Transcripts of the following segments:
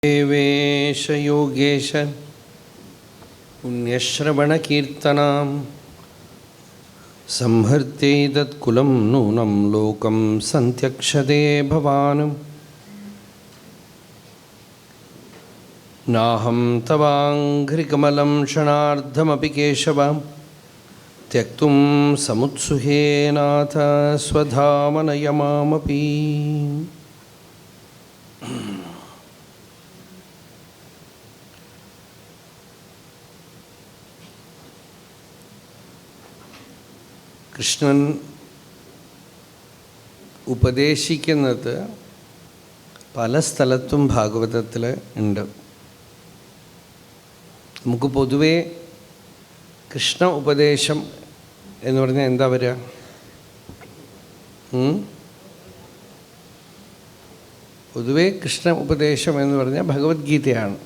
देवेश योगेश पुण्यश्रवणकीर्तनां संहर्त्यैतत्कुलं नूनं लोकं सन्त्यक्षते भवान् नाहं तवाङ्घ्रिकमलं क्षणार्धमपि केशव त्यक्तुं समुत्सुहे नाथ स्वधामनय मामपि। കൃഷ്ണൻ ഉപദേശിക്കുന്നത് പല സ്ഥലത്തും ഭാഗവതത്തിൽ ഉണ്ട്. നമുക്ക് പൊതുവേ കൃഷ്ണ ഉപദേശം എന്ന് പറഞ്ഞാൽ എന്താ വരിക? പൊതുവേ കൃഷ്ണ ഉപദേശം എന്ന് പറഞ്ഞാൽ ഭഗവത്ഗീതയാണ്.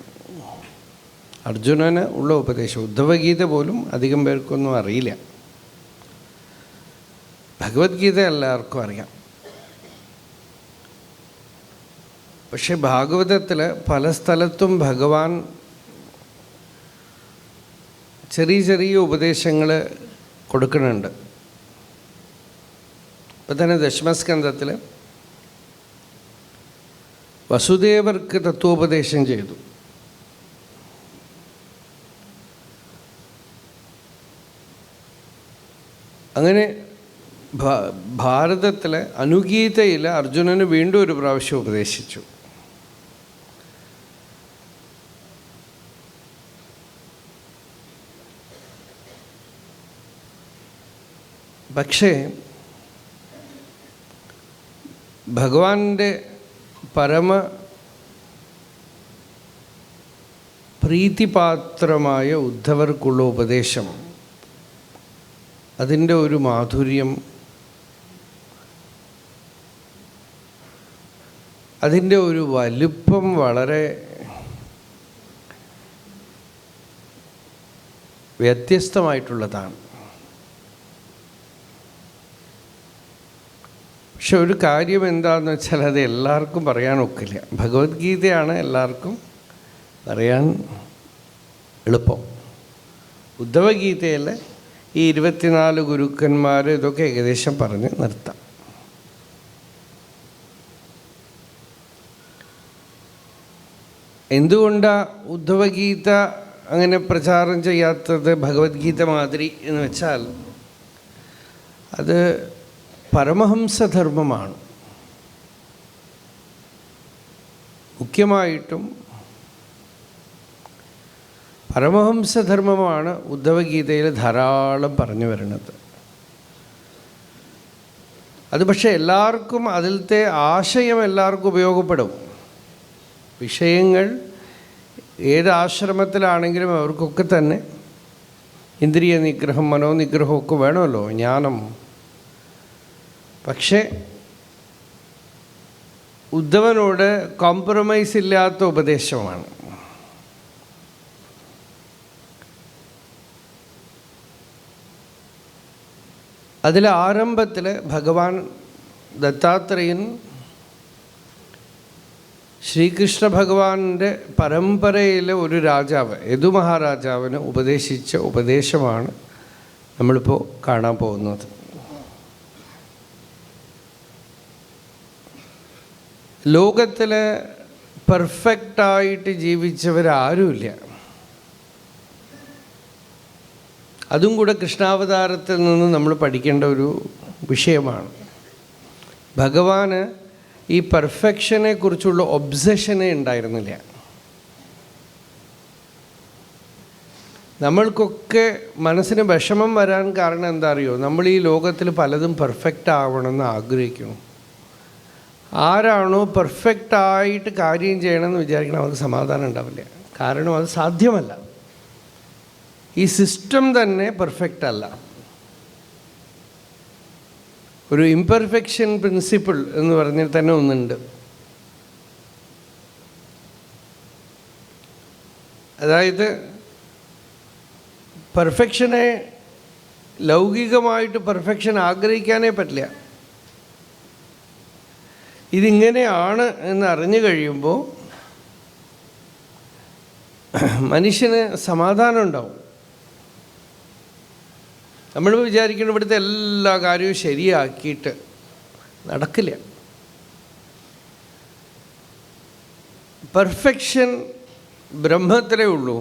അർജുനന് ഉള്ള ഉപദേശം. ഉദ്ധവഗീത പോലും അധികം പേർക്കൊന്നും അറിയില്ല. ഭഗവത്ഗീത എല്ലാവർക്കും അറിയാം. പക്ഷെ ഭാഗവതത്തിൽ പല സ്ഥലത്തും ഭഗവാൻ ചെറിയ ചെറിയ ഉപദേശങ്ങൾ കൊടുക്കുന്നുണ്ട്. ഇപ്പം തന്നെ ദശമസ്കന്ധത്തിൽ വസുദേവർക്ക് തത്വോപദേശം ചെയ്തു. അങ്ങനെ ഭാരതത്തിലെ അനുഗീതയിൽ അർജുനന് വീണ്ടും ഒരു പ്രാവശ്യം ഉപദേശിച്ചു. പക്ഷേ ഭഗവാന്റെ പരമ പ്രീതിപാത്രമായ ഉദ്ധവർക്കുള്ള ഉപദേശം, അതിൻ്റെ ഒരു മാധുര്യം, അതിൻ്റെ ഒരു വലുപ്പം വളരെ വ്യത്യസ്തമായിട്ടുള്ളതാണ്. പക്ഷെ ഒരു കാര്യം എന്താണെന്ന് വെച്ചാൽ അത് എല്ലാവർക്കും പറയാൻ ഒക്കില്ല. ഭഗവത്ഗീതയാണ് എല്ലാവർക്കും പറയാൻ എളുപ്പം. ഉദ്ധവഗീതയിൽ ഈ 24 ഗുരുക്കന്മാർ ഇതൊക്കെ ഏകദേശം പറഞ്ഞ് നിർത്താം. എന്തുകൊണ്ടാണ് ഉദ്ധവഗീത അങ്ങനെ പ്രചാരം ചെയ്യാത്തത് ഭഗവത്ഗീത മാതിരി എന്ന് വെച്ചാൽ, അത് പരമഹംസധർമ്മമാണ്. മുഖ്യമായിട്ടും പരമഹംസധർമ്മമാണ് ഉദ്ധവഗീതയിൽ ധാരാളം പറഞ്ഞു വരുന്നത്. അത് പക്ഷേ എല്ലാവർക്കും അതിലത്തെ ആശയം എല്ലാവർക്കും ഉപയോഗപ്പെടും. വിഷയങ്ങൾ ഏത് ആശ്രമത്തിലാണെങ്കിലും അവർക്കൊക്കെ തന്നെ ഇന്ദ്രിയ നിഗ്രഹം, മനോനിഗ്രഹമൊക്കെ വേണമല്ലോ, ജ്ഞാനം. പക്ഷേ ഉദ്ധവനോട് കോംപ്രമൈസ് ഇല്ലാത്ത ഉപദേശമാണ്. അതിൽ ആരംഭത്തിൽ ഭഗവാൻ ദത്താത്രേയൻ ശ്രീകൃഷ്ണ ഭഗവാന്റെ പരമ്പരയിലെ ഒരു രാജാവ്, യദു മഹാരാജാവിന് ഉപദേശിച്ച ഉപദേശമാണ് നമ്മളിപ്പോൾ കാണാൻ പോകുന്നത്. ലോകത്തിൽ പെർഫെക്റ്റായിട്ട് ജീവിച്ചവരാരുമില്ല. അതും കൂടെ കൃഷ്ണാവതാരത്തിൽ നിന്ന് നമ്മൾ പഠിക്കേണ്ട ഒരു വിഷയമാണ്. ഭഗവാന് ഈ പെർഫെക്ഷനെ കുറിച്ചുള്ള ഒബ്സഷനെ ഉണ്ടായിരുന്നില്ല. നമ്മൾക്കൊക്കെ മനസ്സിന് വിഷമം വരാൻ കാരണം എന്താ അറിയോ? നമ്മൾ ഈ ലോകത്തിൽ പലതും പെർഫെക്റ്റ് ആവണമെന്ന് ആഗ്രഹിക്കുന്നു. ആരാണോ പെർഫെക്റ്റായിട്ട് കാര്യം ചെയ്യണമെന്ന് വിചാരിക്കണം, അവർക്ക് സമാധാനം ഉണ്ടാവില്ല. കാരണം അത് സാധ്യമല്ല. ഈ സിസ്റ്റം തന്നെ പെർഫെക്റ്റ് അല്ല. ഒരു ഇംപെർഫെക്ഷൻ പ്രിൻസിപ്പിൾ എന്ന് പറഞ്ഞാൽ തന്നെ ഒന്നുണ്ട്. അതായത് പെർഫെക്ഷനെ, ലൗകികമായിട്ട് പെർഫെക്ഷൻ ആഗ്രഹിക്കാനേ പറ്റില്ല. ഇതിങ്ങനെയാണ് എന്ന് അറിഞ്ഞു കഴിയുമ്പോൾ മനുഷ്യന് സമാധാനം ഉണ്ടാവും. നമ്മൾ വിചാരിക്കണം ഇവിടുത്തെ എല്ലാ കാര്യവും ശരിയാക്കിയിട്ട് നടക്കില്ല. പെർഫെക്ഷൻ ബ്രഹ്മത്തിലേ ഉള്ളൂ.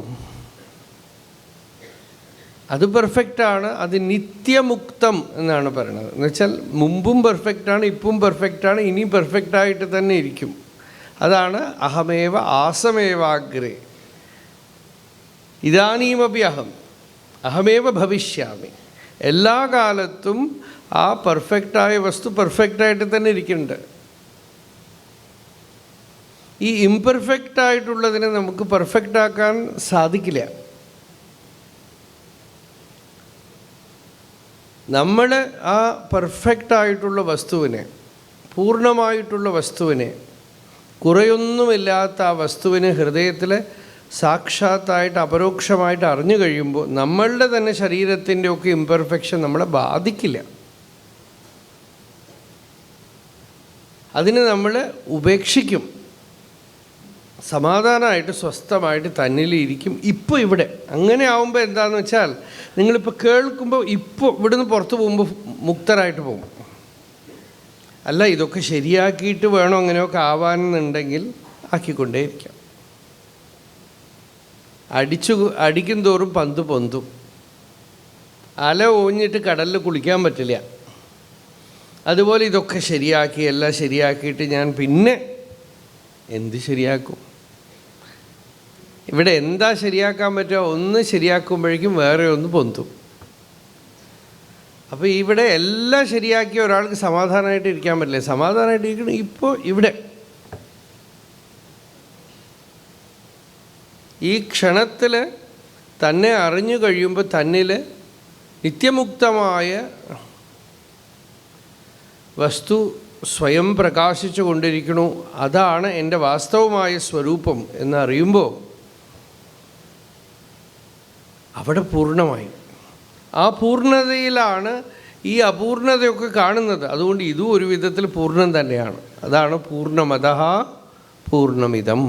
അത് പെർഫെക്റ്റാണ്, അത് നിത്യമുക്തം എന്നാണ് പറയുന്നത്. എന്നുവെച്ചാൽ മുമ്പും പെർഫെക്റ്റാണ്, ഇപ്പം പെർഫെക്റ്റാണ്, ഇനി പെർഫെക്റ്റായിട്ട് തന്നെ ഇരിക്കും. അതാണ് അഹമേവ ആസമേവാഗ്രേ ഇതാനീമപി അഹമേവ ഭവിഷ്യാമി. എല്ലാ കാലത്തും ആ പെർഫെക്റ്റായ വസ്തു പെർഫെക്റ്റായിട്ട് തന്നെ ഇരിക്കുന്നുണ്ട്. ഈ ഇംപെർഫെക്റ്റായിട്ടുള്ളതിനെ നമുക്ക് പെർഫെക്റ്റാക്കാൻ സാധിക്കില്ല. നമ്മൾ ആ പെർഫെക്റ്റായിട്ടുള്ള വസ്തുവിനെ, പൂർണ്ണമായിട്ടുള്ള വസ്തുവിനെ, കുറയൊന്നുമില്ലാത്ത ആ വസ്തുവിനെ ഹൃദയത്തിൽ സാക്ഷാത്തായിട്ട് അപരോക്ഷമായിട്ട് അറിഞ്ഞു കഴിയുമ്പോൾ നമ്മളുടെ തന്നെ ശരീരത്തിൻ്റെയൊക്കെ ഇംപെർഫെക്ഷൻ നമ്മളെ ബാധിക്കില്ല. അതിന് നമ്മൾ ഉപേക്ഷിക്കും. സമാധാനമായിട്ട് സ്വസ്ഥമായിട്ട് തന്നിലിരിക്കും. ഇപ്പോൾ ഇവിടെ അങ്ങനെ ആവുമ്പോൾ എന്താണെന്ന് വെച്ചാൽ, നിങ്ങളിപ്പോൾ കേൾക്കുമ്പോൾ ഇപ്പോൾ ഇവിടുന്ന് പുറത്ത് പോകുമ്പോൾ മുക്തരായിട്ട് പോകും. അല്ല, ഇതൊക്കെ ശരിയാക്കിയിട്ട് വേണം അങ്ങനെയൊക്കെ ആവാനെന്നുണ്ടെങ്കിൽ ആക്കിക്കൊണ്ടേയിരിക്കാം. അടിക്കും തോറും പന്ത് പൊന്തും. അല ഓഞ്ഞിട്ട് കടലിൽ കുളിക്കാൻ പറ്റില്ല. അതുപോലെ ഇതൊക്കെ ശരിയാക്കി, എല്ലാം ശരിയാക്കിയിട്ട് ഞാൻ പിന്നെ എന്ത് ശരിയാക്കും? ഇവിടെ എന്താ ശരിയാക്കാൻ പറ്റുക? ഒന്ന് ശരിയാക്കുമ്പോഴേക്കും വേറെ ഒന്ന് പൊന്തും. അപ്പോൾ ഇവിടെ എല്ലാം ശരിയാക്കി ഒരാൾക്ക് സമാധാനമായിട്ട് ഇരിക്കാൻ പറ്റില്ല. സമാധാനമായിട്ട് ഇരിക്കണം ഇപ്പോൾ ഇവിടെ. ഈ ക്ഷണത്തിൽ തന്നെ അറിഞ്ഞു കഴിയുമ്പോൾ തന്നിൽ നിത്യമുക്തമായ വസ്തു സ്വയം പ്രകാശിച്ചു കൊണ്ടിരിക്കണു. അതാണ് എൻ്റെ വാസ്തവമായ സ്വരൂപം എന്നറിയുമ്പോൾ അവിടെ പൂർണ്ണമായി. ആ പൂർണ്ണതയിലാണ് ഈ അപൂർണതയൊക്കെ കാണുന്നത്. അതുകൊണ്ട് ഇതും ഒരു വിധത്തിൽ പൂർണ്ണം തന്നെയാണ്. അതാണ് പൂർണ്ണമതഃ പൂർണ്ണമിതം.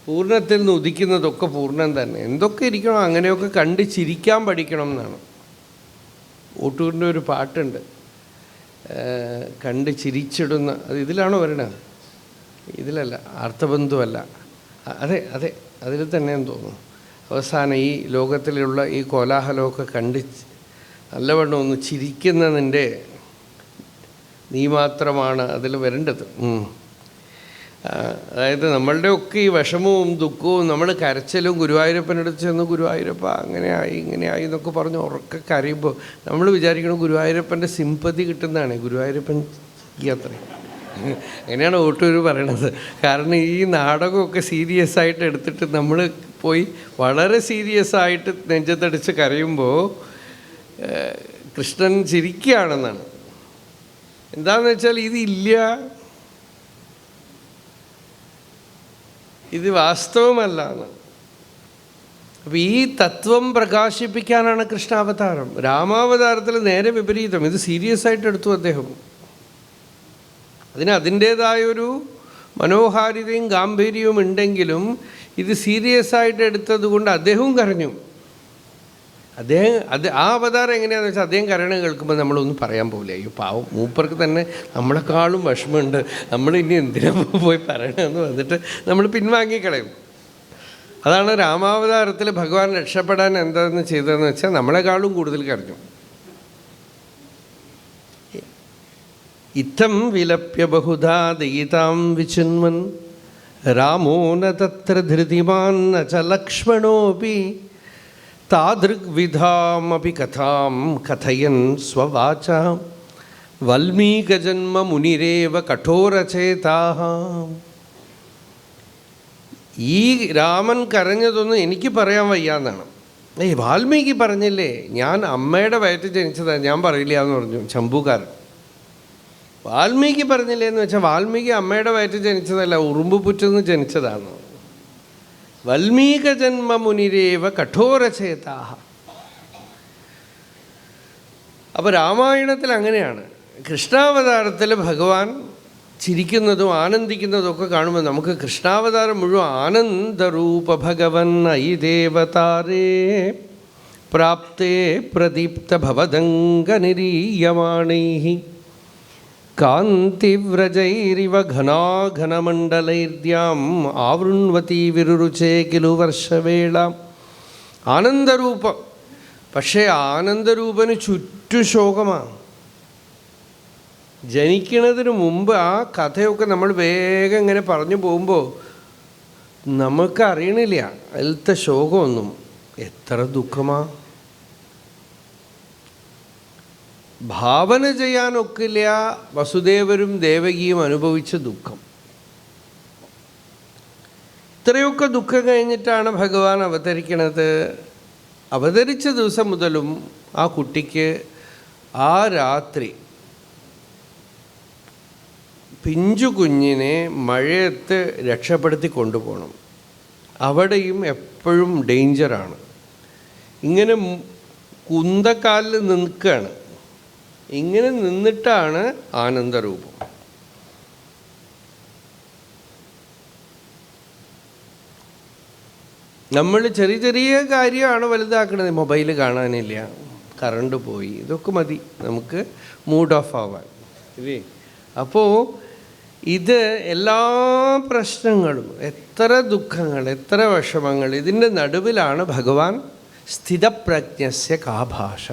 പൂർണ്ണത്തിൽ നിന്ന് ഉദിക്കുന്നതൊക്കെ പൂർണ്ണം തന്നെ. എന്തൊക്കെ ഇരിക്കണം അങ്ങനെയൊക്കെ കണ്ട് ചിരിക്കാൻ പഠിക്കണം എന്നാണ്. ഓട്ടൂരിൻ്റെ ഒരു പാട്ടുണ്ട്, കണ്ട് ചിരിച്ചിടുന്ന. അത് ഇതിലാണോ വരണത്? ഇതിലല്ല, അർത്ഥബന്ധുവല്ല. അതെ അതെ, അതിൽ തന്നെയെന്ന് തോന്നുന്നു. അവസാനം ഈ ലോകത്തിലുള്ള ഈ കോലാഹലമൊക്കെ കണ്ട് നല്ലവണ്ണം ഒന്ന് ചിരിക്കുന്നതിൻ്റെ നീ മാത്രമാണ് അതിൽ വരേണ്ടത്. അതായത് നമ്മളുടെ ഒക്കെ ഈ വിഷമവും ദുഃഖവും നമ്മൾ കരച്ചിലും ഗുരുവായൂരപ്പനടുത്ത് ചെന്ന് ഗുരുവായൂരപ്പ അങ്ങനെയായി ഇങ്ങനെയായി എന്നൊക്കെ പറഞ്ഞ് ഉറക്കെ കരയുമ്പോൾ നമ്മൾ വിചാരിക്കണം ഗുരുവായൂരപ്പൻ്റെ സിമ്പതി കിട്ടുന്നതാണ്. ഗുരുവായൂരപ്പൻ അത്ര അങ്ങനെയാണ് ഓട്ടൂർ പറയണത്. കാരണം ഈ നാടകമൊക്കെ സീരിയസ് ആയിട്ട് എടുത്തിട്ട് നമ്മൾ പോയി വളരെ സീരിയസ് ആയിട്ട് നെഞ്ചത്തടിച്ച് കരയുമ്പോൾ കൃഷ്ണൻ ചിരിക്കുകയാണെന്നാണ്. എന്താണെന്ന് വെച്ചാൽ ഇതില്ല, ഇത് വാസ്തവമല്ല എന്ന്. അപ്പം ഈ തത്വം പ്രകാശിപ്പിക്കാനാണ് കൃഷ്ണാവതാരം. രാമാവതാരത്തിൽ നേരെ വിപരീതം. ഇത് സീരിയസ് ആയിട്ട് എടുത്തു അദ്ദേഹം. അതിന് അതിൻ്റേതായൊരു മനോഹാരിതയും ഗാംഭീര്യവും ഉണ്ടെങ്കിലും ഇത് സീരിയസ് ആയിട്ട് എടുത്തത് കൊണ്ട് അദ്ദേഹവും കരഞ്ഞു. ആ അവതാരം എങ്ങനെയാണെന്ന് വെച്ചാൽ അദ്ദേഹം കരയണ കേൾക്കുമ്പോൾ നമ്മളൊന്നും പറയാൻ പോകില്ല. അയ്യോ പാവം, മൂപ്പർക്ക് തന്നെ നമ്മളെക്കാളും വിഷമമുണ്ട്, നമ്മൾ ഇനി എന്തിനാ പോയി പറയണമെന്ന് വന്നിട്ട് നമ്മൾ പിൻവാങ്ങിക്കളയും. അതാണ് രാമാവതാരത്തിൽ ഭഗവാൻ രക്ഷപ്പെടാൻ എന്താണെന്ന് ചെയ്തതെന്ന് വെച്ചാൽ നമ്മളെക്കാളും കൂടുതൽ കരഞ്ഞു. ഇത്തം വിലപ്യ ബഹുധാ ദയിതാം വിചിന്വൻ രാമോ ന തത്ര ധൃതിമാൻ ന ച ലക്ഷ്മണോപി താദൃഗ്വിധാമപി കഥാം കഥയൻ സ്വവാച വൽമീകജന്മ മുനിരേവ കഠോരചേതാഃ. ഈ രാമൻ കരഞ്ഞതൊന്നും എനിക്ക് പറയാൻ വയ്യാന്നാണ്. വാൽമീകി പറഞ്ഞില്ലേ, ഞാൻ അമ്മയുടെ വയറ്റിൽ ജനിച്ചതാണ്, ഞാൻ പറയില്ല എന്ന് പറഞ്ഞു ചമ്പൂക്കാരൻ. വാൽമീകി പറഞ്ഞില്ലേ എന്ന് വെച്ചാൽ വാൽമീകി അമ്മയുടെ വയറ്റിൽ ജനിച്ചതല്ല, ഉറുമ്പ് പുറ്റെന്ന് ജനിച്ചതാണ്. വൽമീകജന്മ മുനിരേവ കഠോരചേതാഃ. അപ്പോൾ രാമായണത്തിൽ അങ്ങനെയാണ്. കൃഷ്ണാവതാരത്തിൽ ഭഗവാൻ ചിരിക്കുന്നതും ആനന്ദിക്കുന്നതും ഒക്കെ കാണുമ്പോൾ നമുക്ക് കൃഷ്ണാവതാരം മുഴുവൻ ആനന്ദരൂപ ഭഗവൻ ഐ ദേവതാരേ പ്രാപ്തേ പ്രദീപ്ത ഭവദംഗനിരീയമാണൈ കാന്തിവ്രജൈരിവ ഘനാഘനമണ്ഡലൈർദ്യാം ആവൃണ്വതി വിരുരുചേ കിലു വർഷവേള. ആനന്ദരൂപം. പക്ഷേ ആനന്ദരൂപന് ചുറ്റും ശോകമാണ്. ജനിക്കുന്നതിന് മുമ്പ് ആ കഥയൊക്കെ നമ്മൾ വേഗം ഇങ്ങനെ പറഞ്ഞു പോകുമ്പോൾ നമുക്ക് അറിയണില്ല അതിലത്തെ ശോകമൊന്നും. എത്ര ദുഃഖമാണ്. ഭാവന ചെയ്യാനൊക്കില്ല വസുദേവരും ദേവകിയും അനുഭവിച്ച ദുഃഖം. ഇത്രയൊക്കെ ദുഃഖം കഴിഞ്ഞിട്ടാണ് ഭഗവാൻ അവതരിക്കണത്. അവതരിച്ച ദിവസം മുതലും ആ കുട്ടിക്ക് ആ രാത്രി പിഞ്ചു കുഞ്ഞിനെ മഴയത്ത് രക്ഷപ്പെടുത്തി കൊണ്ടുപോകണം. അവിടെയും എപ്പോഴും ഡേഞ്ചറാണ്. ഇങ്ങനെ കുന്തക്കാലിൽ നിൽക്കുകയാണ്. ഇങ്ങനെ നിന്നിട്ടാണ് ആനന്ദരൂപം. നമ്മൾ ചെറിയ ചെറിയ കാര്യമാണ് വലുതാക്കണത്. മൊബൈൽ കാണാനില്ല, കറണ്ട് പോയി, ഇതൊക്കെ മതി നമുക്ക് മൂഡ് ഓഫ് ആവാൻ ഇല്ലേ. അപ്പോൾ ഇത് എല്ലാ പ്രശ്നങ്ങളും, എത്ര ദുഃഖങ്ങൾ, എത്ര വിഷമങ്ങൾ, ഇതിൻ്റെ നടുവിലാണ് ഭഗവാൻ സ്ഥിതപ്രജ്ഞസ്യ കാ ഭാഷ.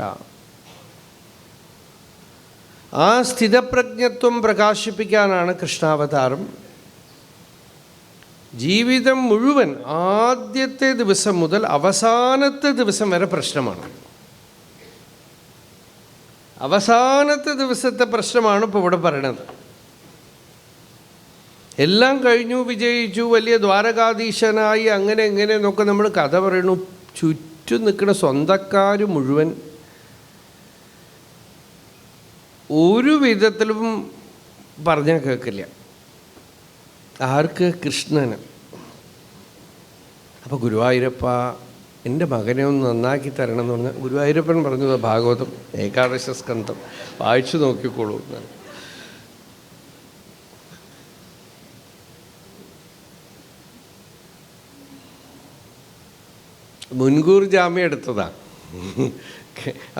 ആ സ്ഥിതപ്രജ്ഞത്വം പ്രകാശിപ്പിക്കാനാണ് കൃഷ്ണാവതാരം. ജീവിതം മുഴുവൻ ആദ്യത്തെ ദിവസം മുതൽ അവസാനത്തെ ദിവസം വരെ പ്രശ്നമാണ്. അവസാനത്തെ ദിവസത്തെ പ്രശ്നമാണ് ഇപ്പോൾ ഇവിടെ പറയണത്. എല്ലാം കഴിഞ്ഞു, വിജയിച്ചു, വലിയ ദ്വാരകാധീശനായി, അങ്ങനെ എങ്ങനെ എന്നൊക്കെ നമ്മൾ കഥ പറയണു. ചുറ്റും നിൽക്കുന്ന സ്വന്തക്കാർ മുഴുവൻ ഒരു വിധത്തിലും പറഞ്ഞാൽ കേൾക്കില്ല. ആർക്ക്? കൃഷ്ണന്. അപ്പോൾ ഗുരുവായൂരപ്പ എൻ്റെ മകനെ ഒന്ന് നന്നാക്കി തരണം എന്ന് പറഞ്ഞാൽ ഗുരുവായൂരപ്പൻ പറഞ്ഞത് ഭാഗവതം ഏകാദശ സ്കന്ധം വായിച്ചു നോക്കിക്കോളൂ എന്നാണ്. മുൻകൂർ ജാമ്യം എടുത്തതാണ്.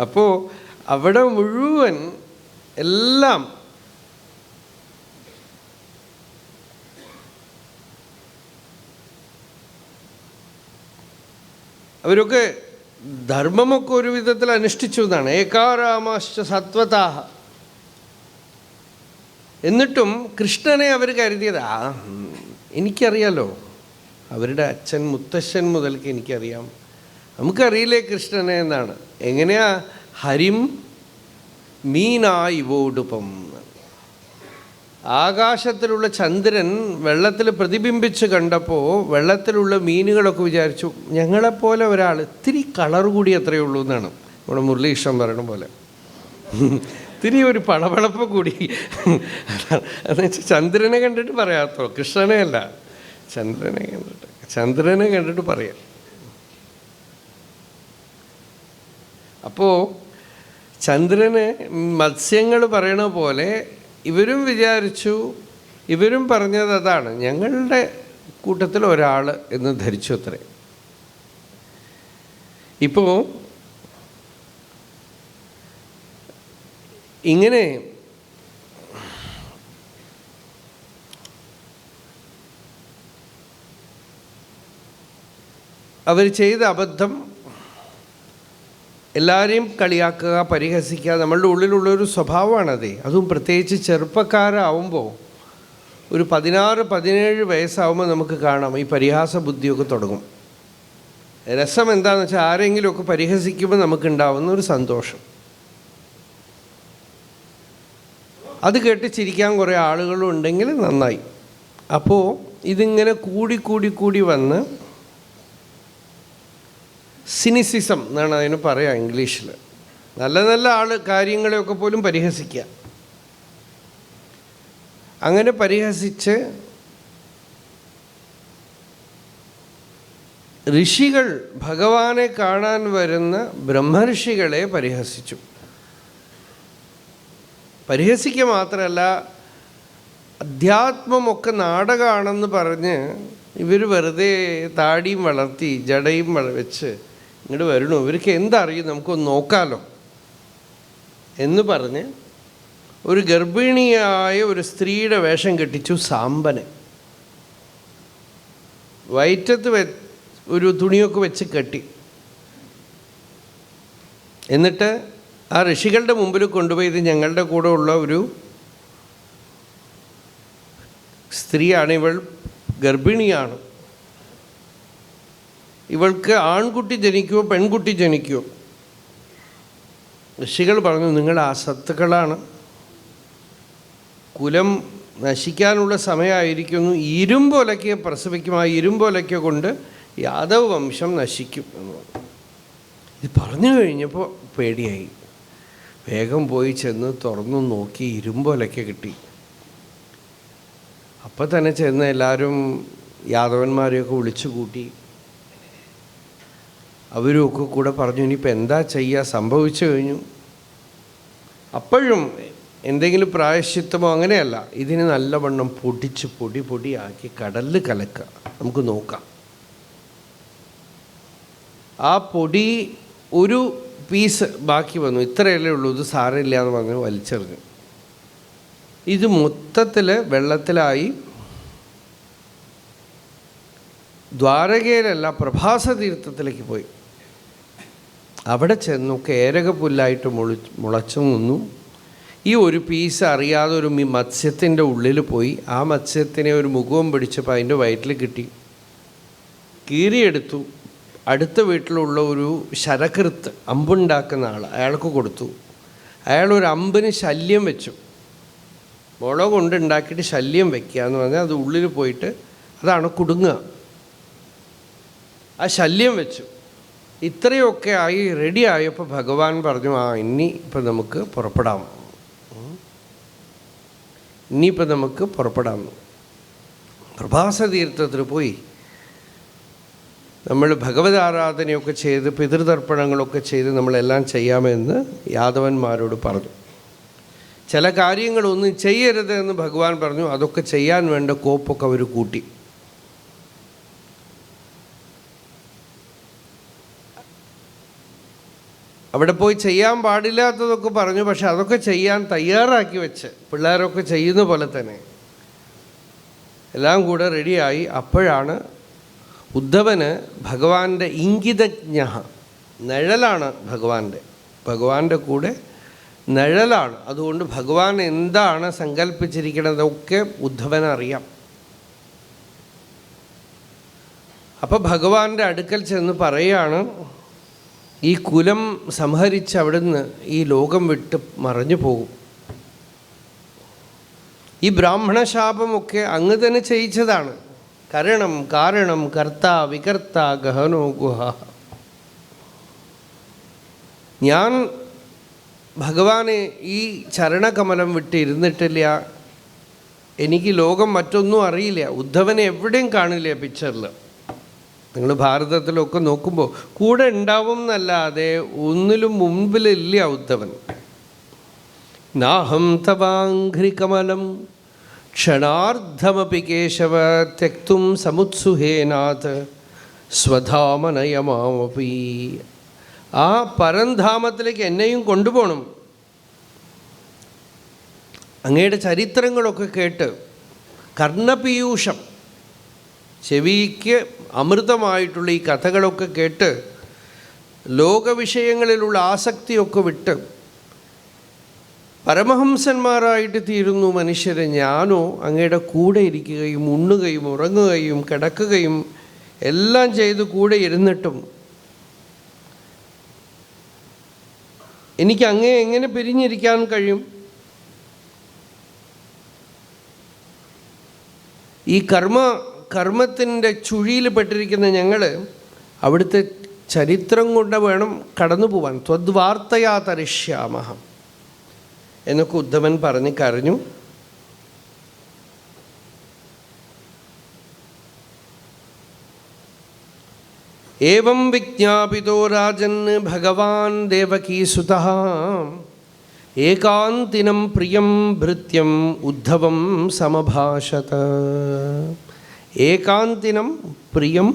അപ്പോൾ അവിടെ മുഴുവൻ എല്ലാം അവരൊക്കെ ധർമ്മമൊക്കെ ഒരു വിധത്തിൽ അനുഷ്ഠിച്ചു എന്നാണ്. ഏകാരാമാശ്ച സത്വതാഹ. എന്നിട്ടും കൃഷ്ണനെ അവർ കരുതിയത് എനിക്കറിയാലോ, അവരുടെ അച്ഛൻ മുത്തശ്ശൻ മുതൽക്ക് എനിക്കറിയാം, നമുക്കറിയില്ലേ കൃഷ്ണനെ എന്നാണ്. എങ്ങനെയാ? ഹരിം മീനായി വോടുപ്പം. ആകാശത്തിലുള്ള ചന്ദ്രൻ വെള്ളത്തിൽ പ്രതിബിംബിച്ച് കണ്ടപ്പോൾ വെള്ളത്തിലുള്ള മീനുകളൊക്കെ വിചാരിച്ചു ഞങ്ങളെപ്പോലെ ഒരാൾ ഇത്തിരി കളർ കൂടി അത്രയേ ഉള്ളൂ എന്നാണ് നമ്മുടെ മുരളീകൃഷ്ണൻ പറയണ പോലെ. ഇത്തിരി ഒരു പളവളപ്പ് കൂടി. എന്ന് വെച്ചാൽ ചന്ദ്രനെ കണ്ടിട്ട് പറയാത്തോ, കൃഷ്ണനെ അല്ല, ചന്ദ്രനെ കണ്ടിട്ട് പറയാം. അപ്പോൾ ചന്ദ്രന് മത്സ്യങ്ങൾ പറയണ പോലെ ഇവരും വിചാരിച്ചു, ഇവരും പറഞ്ഞത് അതാണ്, ഞങ്ങളുടെ കൂട്ടത്തിൽ ഒരാൾ എന്ന് ധരിച്ചു അത്രേ. ഇപ്പോൾ ഇങ്ങനെ അവർ ചെയ്ത അബദ്ധം, എല്ലാവരെയും കളിയാക്കുക, പരിഹസിക്കുക, നമ്മളുടെ ഉള്ളിലുള്ളൊരു സ്വഭാവമാണതേ. അതും പ്രത്യേകിച്ച് ചെറുപ്പക്കാരാവുമ്പോൾ, ഒരു 16-17 വയസ്സാവുമ്പോൾ നമുക്ക് കാണാം ഈ പരിഹാസ ബുദ്ധിയൊക്കെ തുടങ്ങും. രസം എന്താണെന്ന് വെച്ചാൽ ആരെങ്കിലുമൊക്കെ പരിഹസിക്കുമ്പോൾ നമുക്കുണ്ടാവുന്ന ഒരു സന്തോഷം. അത് കേട്ട് ചിരിക്കാൻ കുറേ ആളുകളും ഉണ്ടെങ്കിൽ നന്നായി. അപ്പോൾ ഇതിങ്ങനെ കൂടി വന്ന് സിനിസിസം എന്നാണ് അതിന് പറയുക ഇംഗ്ലീഷിൽ. നല്ല നല്ല കാര്യങ്ങളെയൊക്കെ പോലും പരിഹസിക്കുക. അങ്ങനെ പരിഹസിച്ച് ഋഷികൾ, ഭഗവാനെ കാണാൻ വരുന്ന ബ്രഹ്മർഷികളെ പരിഹസിച്ചു. പരിഹസിക്കുക മാത്രമല്ല, അധ്യാത്മമൊക്കെ നാടകമാണെന്ന് പറഞ്ഞ് ഇവർ വെറുതെ താടിയും വളർത്തി ജടയും വെച്ച് ഇങ്ങോട്ട് വരണു. ഇവർക്ക് എന്തറിയും, നമുക്കൊന്ന് നോക്കാമല്ലോ എന്ന് പറഞ്ഞ് ഒരു ഗർഭിണിയായ ഒരു സ്ത്രീയുടെ വേഷം കെട്ടിച്ചു സാമ്പനെ. വയറ്റത്ത് ഒരു തുണിയൊക്കെ വെച്ച് കെട്ടി. എന്നിട്ട് ആ ഋഷികളുടെ മുമ്പിൽ കൊണ്ടുപോയി, ഇത് ഞങ്ങളുടെ കൂടെ ഉള്ള ഒരു സ്ത്രീയാണ്, ഇവൾ ഗർഭിണിയാണ്, ഇവൾക്ക് ആൺകുട്ടി ജനിക്കുമോ പെൺകുട്ടി ജനിക്കുമോ? ഋഷികൾ പറഞ്ഞു, നിങ്ങൾ അസത്തുക്കളാണ്, കുലം നശിക്കാനുള്ള സമയമായിരിക്കുന്നു, ഇരുമ്പൊലയ്ക്ക് പ്രസവിക്കും, ആ ഇരുമ്പൊലയ്ക്ക കൊണ്ട് യാദവ് വംശം നശിക്കും എന്ന് പറഞ്ഞു. ഇത് പറഞ്ഞു കഴിഞ്ഞപ്പോൾ പേടിയായി. വേഗം പോയി ചെന്ന് തുറന്നു നോക്കി, ഇരുമ്പൊലയ്ക്ക കിട്ടി. അപ്പം തന്നെ ചെന്ന് എല്ലാവരും യാദവന്മാരെയൊക്കെ വിളിച്ചു കൂട്ടി. അവരുമൊക്കെ കൂടെ പറഞ്ഞു, ഇനിയിപ്പോൾ എന്താ ചെയ്യുക, സംഭവിച്ചു കഴിഞ്ഞു. അപ്പോഴും എന്തെങ്കിലും പ്രായശ്ചിത്തമോ അങ്ങനെയല്ല, ഇതിന് നല്ലവണ്ണം പൊടിച്ച് പൊടിയാക്കി കടലിൽ കലക്കുക, നമുക്ക് നോക്കാം. ആ പൊടി ഒരു പീസ് ബാക്കി വന്നു, ഇത്രയല്ലേ ഉള്ളൂ, ഇത് സാരമില്ല എന്ന് പറഞ്ഞ് വലിച്ചെറിഞ്ഞു. ഇത് മൊത്തത്തിൽ വെള്ളത്തിലായി. ദ്വാരകയിലല്ല, പ്രഭാസ തീർത്ഥത്തിലേക്ക് പോയി. അവിടെ ചെന്നു കേരകപ്പുല്ലായിട്ട് മുളച്ചു നിന്നു. ഈ ഒരു പീസ് അറിയാതെ ഒരു മത്സ്യത്തിൻ്റെ ഉള്ളിൽ പോയി. ആ മത്സ്യത്തിനെ ഒരു മുഖവും പിടിച്ചപ്പോൾ അതിൻ്റെ വയറ്റിൽ കിട്ടി. കീറിയെടുത്തു. അടുത്ത വീട്ടിലുള്ള ഒരു ശരകൃത്ത്, അമ്പുണ്ടാക്കുന്ന ആൾ, അയാൾക്ക് കൊടുത്തു. അയാളൊരു അമ്പിന് ശല്യം വെച്ചു. മുള കൊണ്ടുണ്ടാക്കിയിട്ട് ശല്യം വെക്കുക എന്ന് പറഞ്ഞാൽ അത് ഉള്ളിൽ പോയിട്ട് അതാണ് കുടുങ്ങുക. ആ ശല്യം വെച്ചു. ഇത്രയൊക്കെ ആയി റെഡി ആയപ്പോൾ ഭഗവാൻ പറഞ്ഞു, ഇനി ഇപ്പം നമുക്ക് പുറപ്പെടാം, ഇനിയിപ്പോൾ നമുക്ക് പുറപ്പെടാം. പ്രഭാസ തീർത്ഥത്തിൽ പോയി നമ്മൾ ഭഗവത് ആരാധനയൊക്കെ ചെയ്ത് പിതൃതർപ്പണങ്ങളൊക്കെ ചെയ്ത് നമ്മളെല്ലാം ചെയ്യാമെന്ന് യാദവന്മാരോട് പറഞ്ഞു. ചില കാര്യങ്ങളൊന്നും ചെയ്യരുത് എന്ന് ഭഗവാൻ പറഞ്ഞു. അതൊക്കെ ചെയ്യാൻ വേണ്ട കോപ്പൊക്കെ അവർ കൂട്ടി. അവിടെ പോയി ചെയ്യാൻ പാടില്ലാത്തതൊക്കെ പറഞ്ഞു. പക്ഷെ അതൊക്കെ ചെയ്യാൻ തയ്യാറാക്കി വെച്ച്, പിള്ളേരൊക്കെ ചെയ്യുന്ന പോലെ തന്നെ എല്ലാം കൂടെ റെഡിയായി. അപ്പോഴാണ് ഉദ്ധവന് ഭഗവാന്റെ ഇംഗിതജ്ഞ, നിഴലാണ് ഭഗവാന്റെ കൂടെ നിഴലാണ്. അതുകൊണ്ട് ഭഗവാൻ എന്താണ് സങ്കല്പിച്ചിരിക്കുന്നതൊക്കെ ഉദ്ധവനറിയാം. അപ്പോൾ ഭഗവാന്റെ അടുക്കൽ ചെന്ന് പറയുകയാണ്, ഈ കുലം സംഹരിച്ച് അവിടുന്ന് ഈ ലോകം വിട്ട് മറഞ്ഞു പോകും. ഈ ബ്രാഹ്മണശാപമൊക്കെ അങ്ങ് തന്നെ ചെയ്യിച്ചതാണ്. കാരണം കർത്ത വികർത്ത ഗഹനോ ഗുഹ. ഞാൻ ഭഗവാനെ ഈ ചരണകമലം വിട്ട് ഇരുന്നിട്ടില്ല. എനിക്ക് ലോകം മറ്റൊന്നും അറിയില്ല. ഉദ്ധവനെ എവിടെയും കാണില്ല പിക്ചറിൽ. നിങ്ങൾ ഭാരതത്തിലൊക്കെ നോക്കുമ്പോൾ കൂടെ ഉണ്ടാവും എന്നല്ലാതെ ഒന്നിലും മുമ്പിലില്ല ഉദ്ധവൻ. നാഹം തവാഘ്രികമലം ക്ഷണാർദ്ധമപി കേശവ ത്യക്തും സമുത്സുഹേനാഥ് സ്വധാമനയമാമപി. ആ പരംധാമത്തിലേക്ക് എന്നെയും കൊണ്ടുപോകണം. അങ്ങയുടെ ചരിത്രങ്ങളൊക്കെ കേട്ട് കർണപീയൂഷം, ചെവിക്ക് അമൃതമായിട്ടുള്ള ഈ കഥകളൊക്കെ കേട്ട് ലോകവിഷയങ്ങളിലുള്ള ആസക്തിയൊക്കെ വിട്ട് പരമഹംസന്മാരായിട്ട് തീരുന്നു മനുഷ്യരെ. ഞാനോ അങ്ങയുടെ കൂടെ ഇരിക്കുകയും ഉണ്ണുകയും ഉറങ്ങുകയും കിടക്കുകയും എല്ലാം ചെയ്ത് കൂടെ ഇരുന്നിട്ടും എനിക്ക് അങ്ങേ എങ്ങനെ പിരിഞ്ഞിരിക്കാൻ കഴിയും? ഈ കർമ്മത്തിൻ്റെ ചുഴിയിൽ പെട്ടിരിക്കുന്ന ഞങ്ങൾ അവിടുത്തെ ചരിത്രം കൊണ്ട് വേണം കടന്നു പോവാൻ. ത്വദ്വാർത്തയാ തരിഷ്യാമഹ എന്നൊക്കെ ഉദ്ധവൻ പറഞ്ഞ് കരഞ്ഞു. ഏവം വിജ്ഞാപിതോ രാജൻ ഭഗവാൻ ദേവകീസുതഃ ഏകാന്തിനം പ്രിയം ഭൃത്യം ഉദ്ധവം സമഭാഷത. ഏകാന്തിനം പ്രിയം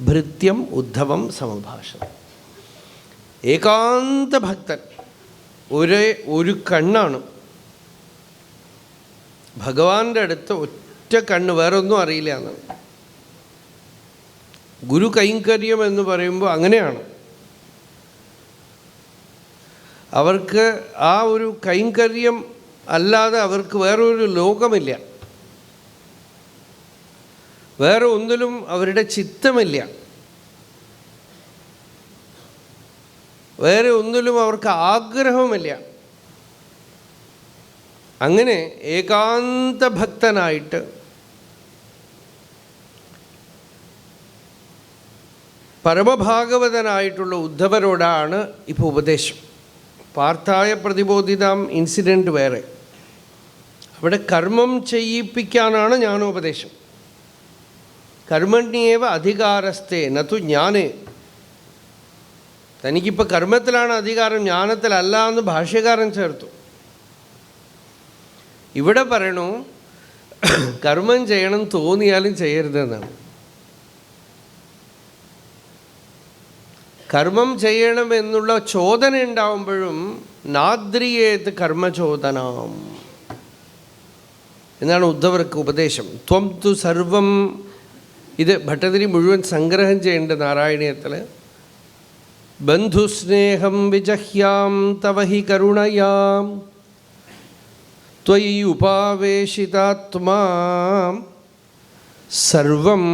ഭൃത്യം ഉദ്ധവം സമഭാഷത. ഏകാന്ത ഭക്തൻ, ഒരു കണ്ണാണ് ഭഗവാന്റെ അടുത്ത്, ഒറ്റ കണ്ണ്, വേറൊന്നും അറിയില്ല എന്നാണ്. ഗുരു കൈങ്കര്യം എന്ന് പറയുമ്പോൾ അങ്ങനെയാണ്. അവർക്ക് ആ ഒരു കൈങ്കര്യം അല്ലാതെ അവർക്ക് വേറൊരു ലോകമില്ല, വേറെ ഒന്നിലും അവരുടെ ചിത്തമില്ല, വേറെ ഒന്നിലും അവർക്ക് ആഗ്രഹവുമില്ല. അങ്ങനെ ഏകാന്ത ഭക്തനായിട്ട് പരമഭാഗവതനായിട്ടുള്ള ഉദ്ധവരോടാണ് ഇപ്പോൾ ഉപദേശം. പാർത്ഥായ പ്രതിബോധിതാം ഇൻസിഡൻറ്റ് വേറെ, അവിടെ കർമ്മം ചെയ്യിപ്പിക്കാനാണ് ജ്ഞാനോപദേശം. കർമ്മണ്യേവ അധികാരസ്ഥേ നതു ജ്ഞാനേ. തനിക്കിപ്പോൾ കർമ്മത്തിലാണ് അധികാരം, ജ്ഞാനത്തിലല്ല എന്ന് ഭാഷ്യകാരൻ ചേർത്തു. ഇവിടെ പറയണു കർമ്മം ചെയ്യണം തോന്നിയാലും ചെയ്യരുതെന്നാണ്. കർമ്മം ചെയ്യണമെന്നുള്ള ചോദന ഉണ്ടാവുമ്പോഴും നാദ്രിയേത് കർമ്മചോദനം എന്നാണ് ഉദ്ധവർക്ക് ഉപദേശം. ത്വം തു സർവം, ഇത് ഭട്ടതിരി മുഴുവൻ സംഗ്രഹം ചെയ്യേണ്ട നാരായണീയത്തിൽ. ബന്ധുസ്നേഹം വിജഹ്യാം തവ ഹി കരുണയാം ത്വയി ഉപാവേശിതാത്മാ സർവം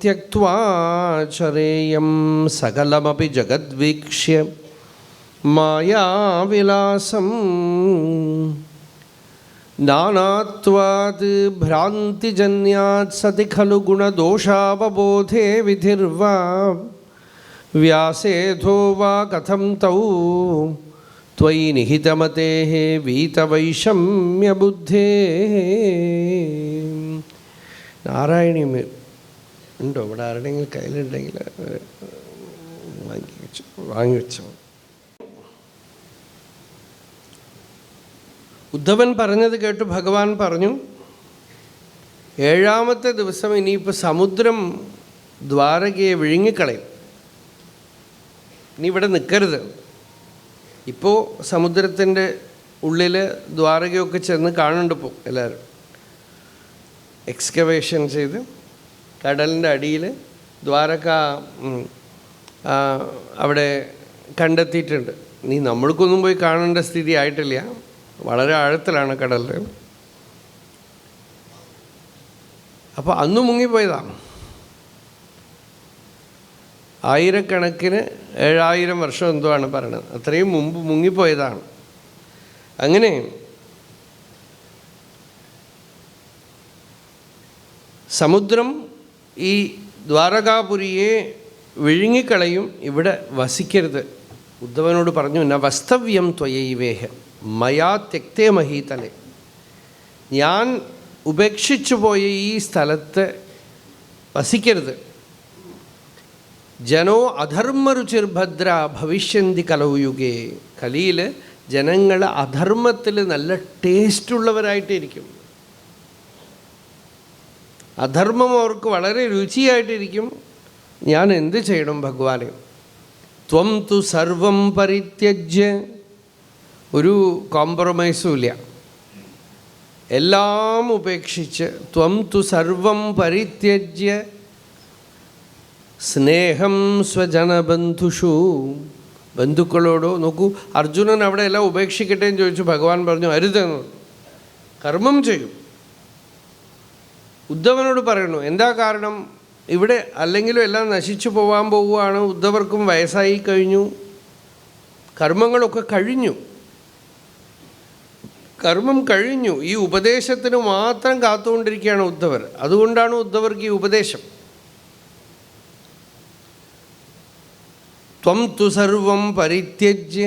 ത്യക്ത്വാ ചരേയം സകലമപി ജഗദ്വീക്ഷ്യ മായാവിലാസം നാനാത്വാത് ഭ്രാന്തിജന്യാത് സതി ഖലു ഗുണദോഷാവബോധേ വിധിർവാ വ്യാസേധോ വാ കഥം തൗ ത്വയി നിഹിതമതേഃ വീതവൈഷമ്യബുദ്ധേഃ. നാരായണീയം ഉണ്ടോ ഇവിടെ? ആരുടെയെങ്കിലും കയ്യിലുണ്ടെങ്കിൽ വാങ്ങിവെച്ചോ. ഉദ്ധവൻ പറഞ്ഞത് കേട്ട് ഭഗവാൻ പറഞ്ഞു, 7ാമത്തെ ദിവസം ഇനിയിപ്പോൾ സമുദ്രം ദ്വാരകയെ വിഴുങ്ങിക്കളയും, ഇനി ഇവിടെ നിൽക്കരുത്. ഇപ്പോൾ സമുദ്രത്തിൻ്റെ ഉള്ളിൽ ദ്വാരകയൊക്കെ ചെന്ന് കാണുന്നുണ്ട്. ഇപ്പോൾ എല്ലാവരും എക്സ്കവേഷൻ ചെയ്ത് കടലിൻ്റെ അടിയിൽ ദ്വാരക അവിടെ കണ്ടെത്തിയിട്ടുണ്ട്. നീ നമ്മൾക്കൊന്നും പോയി കാണേണ്ട സ്ഥിതി ആയിട്ടില്ല, വളരെ ആഴത്തിലാണ് കടലിൽ. അപ്പോൾ അന്ന് മുങ്ങിപ്പോയതാണ്. ആയിരക്കണക്കിന് 7000 വർഷം എന്തോ ആണ് പറയണത്, അത്രയും മുമ്പ് മുങ്ങിപ്പോയതാണ്. അങ്ങനെ സമുദ്രം ഈ ദ്വാരകാപുരിയെ വിഴുങ്ങിക്കളയും, ഇവിടെ വസിക്കരുത്. ഉദ്ധവനോട് പറഞ്ഞു, ന വസ്തവ്യം ത്വയൈവേഹ മയാ ത്യക്തേ മഹീതലെ. ഞാൻ ഉപേക്ഷിച്ചു പോയ ഈ സ്ഥലത്ത് വസിക്കരുത്. ജനോ അധർമ്മരുചിർഭദ്ര ഭവിഷ്യന്തി കലൗയുഗേ. കലിയിൽ ജനങ്ങൾ അധർമ്മത്തിൽ നല്ല ടേസ്റ്റുള്ളവരായിട്ടിരിക്കും, അധർമ്മം അവർക്ക് വളരെ രുചിയായിട്ടിരിക്കും. ഞാൻ എന്ത് ചെയ്യണം ഭഗവാനെ? ത്വം തു സർവം പരിത്യജ്യ, ഒരു കോംപ്രമൈസും ഇല്ല, എല്ലാം ഉപേക്ഷിച്ച് ത്വം തു സർവം പരിത്യജ്യ സ്നേഹം സ്വജനബന്ധുഷു. ബന്ധുക്കളോടോ, നോക്കൂ, അർജുനൻ അവിടെ എല്ലാം ഉപേക്ഷിക്കട്ടെ എന്ന് ചോദിച്ചു. ഭഗവാൻ പറഞ്ഞു അരുതെന്ന്, കർമ്മം ചെയ്യും. ഉദ്ധവനോട് പറയണു, എന്താ കാരണം? ഇവിടെ അല്ലെങ്കിലും എല്ലാം നശിച്ചു പോകാൻ പോവുകയാണ്. ഉദ്ധവർക്കും വയസ്സായി കഴിഞ്ഞു, കർമ്മങ്ങളൊക്കെ കഴിഞ്ഞു, കർമ്മം കഴിഞ്ഞു. ഈ ഉപദേശത്തിന് മാത്രം കാത്തുകൊണ്ടിരിക്കുകയാണ് ഉദ്ധവർ. അതുകൊണ്ടാണ് ഉദ്ധവർക്ക് ഈ ഉപദേശം. ത്വം തു സർവം പരിത്യജ്യ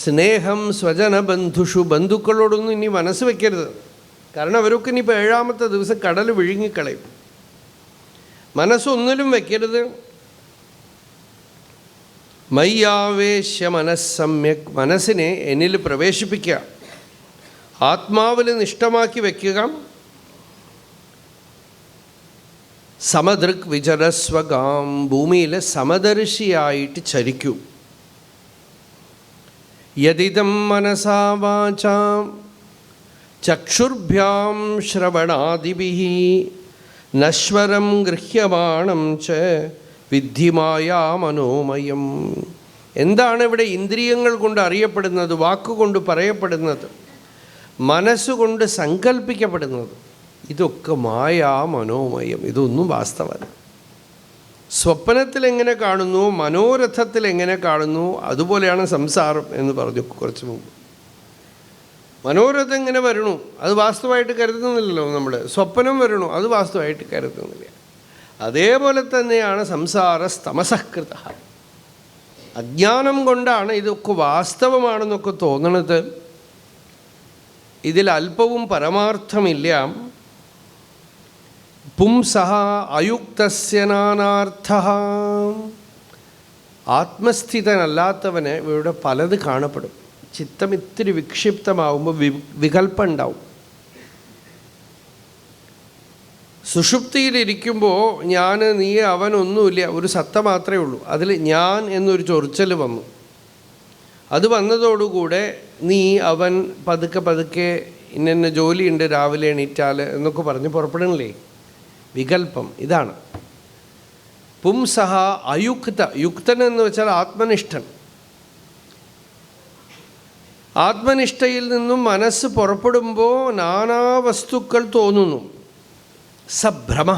സ്നേഹം സ്വജനബന്ധുഷു. ബന്ധുക്കളോടൊന്നും ഇനി മനസ്സ് വയ്ക്കരുത്, കാരണം അവരൊക്കെ ഇനിയിപ്പോൾ 7ാമത്തെ ദിവസം കടൽ വിഴുങ്ങിക്കളയും. മനസ്സൊന്നിലും വയ്ക്കരുത്. മയ്യാവേശ്യ മനസ്സമ്യക്, മനസ്സിനെ എന്നിൽ പ്രവേശിപ്പിക്കുക, ആത്മാവിൽ നിഷ്ഠമാക്കി വയ്ക്കുക. സമദൃക് വിചരസ്വകാം, ഭൂമിയിൽ സമദർശിയായിട്ട് ചരിക്കൂ. യദിദം മനസാ വാചാം ചക്ഷുർഭ്യാം ശ്രവണാദിഭിഃ നശ്വരം ഗൃഹ്യമാണം ച വിദ്ധിമായാ മനോമയം. എന്താണ് ഇവിടെ ഇന്ദ്രിയങ്ങൾ കൊണ്ട് അറിയപ്പെടുന്നത്, വാക്കുകൊണ്ട് പറയപ്പെടുന്നത്, മനസ്സുകൊണ്ട് സങ്കല്പിക്കപ്പെടുന്നത്? ഇതൊക്കെ മായാ മനോമയം. ഇതൊന്നും വാസ്തവമല്ല. സ്വപ്നത്തിൽ എങ്ങനെ കാണുന്നു, മനോരഥത്തിൽ എങ്ങനെ കാണുന്നു, അതുപോലെയാണ് സംസാരം എന്ന് പറഞ്ഞു കുറച്ച് മുമ്പ്. മനോരഥം ഇങ്ങനെ വരണു, അത് വാസ്തവമായിട്ട് കരുതുന്നില്ലല്ലോ നമ്മൾ. സ്വപ്നം വരണു, അത് വാസ്തവമായിട്ട് കരുതുന്നില്ല. അതേപോലെ തന്നെയാണ് സംസാര തമസകൃത. അജ്ഞാനം കൊണ്ടാണ് ഇതൊക്കെ വാസ്തവമാണെന്നൊക്കെ തോന്നണത്. ഇതിൽ അല്പവും പരമാർത്ഥമില്ല. പുംസഹ അയുക്തസ്യ നാനാർത്ഥഃ. ആത്മസ്ഥിതനല്ലാത്തവന് ഇവിടെ പലത് കാണപ്പെടും. ചിത്തം ഇത്തിരി വിക്ഷിപ്തമാവുമ്പോൾ വികല്പം ഉണ്ടാവും. സുഷുപ്തിയിലിരിക്കുമ്പോൾ ഞാൻ, നീ, അവനൊന്നുമില്ല, ഒരു സത്ത മാത്രമേ ഉള്ളൂ. അതിൽ ഞാൻ എന്നൊരു ചൊറിച്ചൽ വന്നു. അത് വന്നതോടുകൂടെ നീ, അവൻ, പതുക്കെ പതുക്കെ ഇന്ന ജോലിയുണ്ട്, രാവിലെ എണീറ്റാൽ എന്നൊക്കെ പറഞ്ഞ് പുറപ്പെടണില്ലേ? വികല്പം. ഇതാണ് പുംസഹ അയുക്ത. യുക്തൻ എന്ന് വെച്ചാൽ ആത്മനിഷ്ഠൻ. ആത്മനിഷ്ഠയിൽ നിന്നും മനസ്സ് പുറപ്പെടുമ്പോൾ നാനാ വസ്തുക്കൾ തോന്നുന്നു. സഭ്രമ,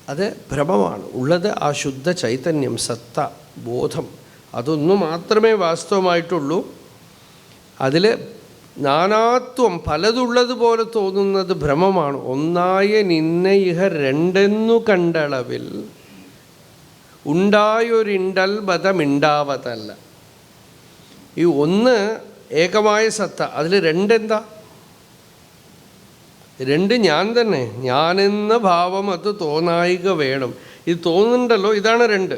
അത് ഭ്രമമാണ്. ഉള്ളത് ആ ശുദ്ധ ചൈതന്യം, സത്ത, ബോധം, അതൊന്നു മാത്രമേ വാസ്തവമായിട്ടുള്ളൂ. അതിൽ നാനാത്വം, പലതുള്ളതുപോലെ തോന്നുന്നത് ഭ്രമമാണ്. ഒന്നായ നിന്ന ഇഹ രണ്ടെന്നു കണ്ടളവിൽ ഉണ്ടായൊരിണ്ടൽ ബതമിണ്ടാവതല്ല. ഈ ഒന്ന് ഏകമായ സത്ത, അതിൽ രണ്ടെന്താ? രണ്ട് ഞാൻ തന്നെ. ഞാനെന്ന ഭാവം അത് തോന്നായിക വേണം. ഇത് തോന്നുന്നുണ്ടല്ലോ, ഇതാണ് രണ്ട്.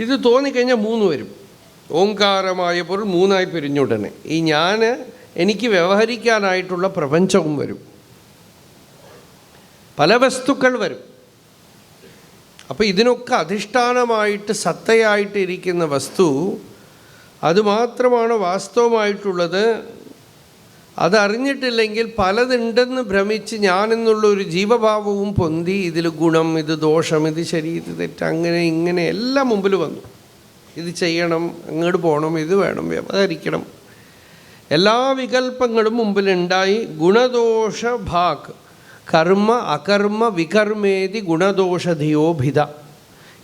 ഇത് തോന്നിക്കഴിഞ്ഞാൽ മൂന്ന് വരും. ഓങ്കാരമായ പൊരുൾ മൂന്നായി പിരിഞ്ഞുടനെ ഈ ഞാൻ, എനിക്ക് വ്യവഹരിക്കാനായിട്ടുള്ള പ്രപഞ്ചവും വരും. പല വസ്തുക്കൾ വരും. അപ്പോൾ ഇതിനൊക്കെ അധിഷ്ഠാനമായിട്ട് സത്തയായിട്ട് ഇരിക്കുന്ന വസ്തു അതുമാത്രമാണ് വാസ്തവമായിട്ടുള്ളത്. അതറിഞ്ഞിട്ടില്ലെങ്കിൽ പലതുണ്ടെന്ന് ഭ്രമിച്ച് ഞാനെന്നുള്ളൊരു ജീവഭാവവും പൊന്തി, ഇതിൽ ഗുണം, ഇത് ദോഷം, ഇത് ശരി, ഇത് തെറ്റ്, അങ്ങനെ ഇങ്ങനെ എല്ലാം മുമ്പിൽ വന്നു. ഇത് ചെയ്യണം, അങ്ങോട്ട് പോകണം, ഇത് വേണം, വ്യവഹരിക്കണം, എല്ലാ വികല്പങ്ങളും മുമ്പിലുണ്ടായി. ഗുണദോഷ ഭാഗ്, കർമ്മ അകർമ്മ വികർമ്മേതി ഗുണദോഷധിയോഭിത.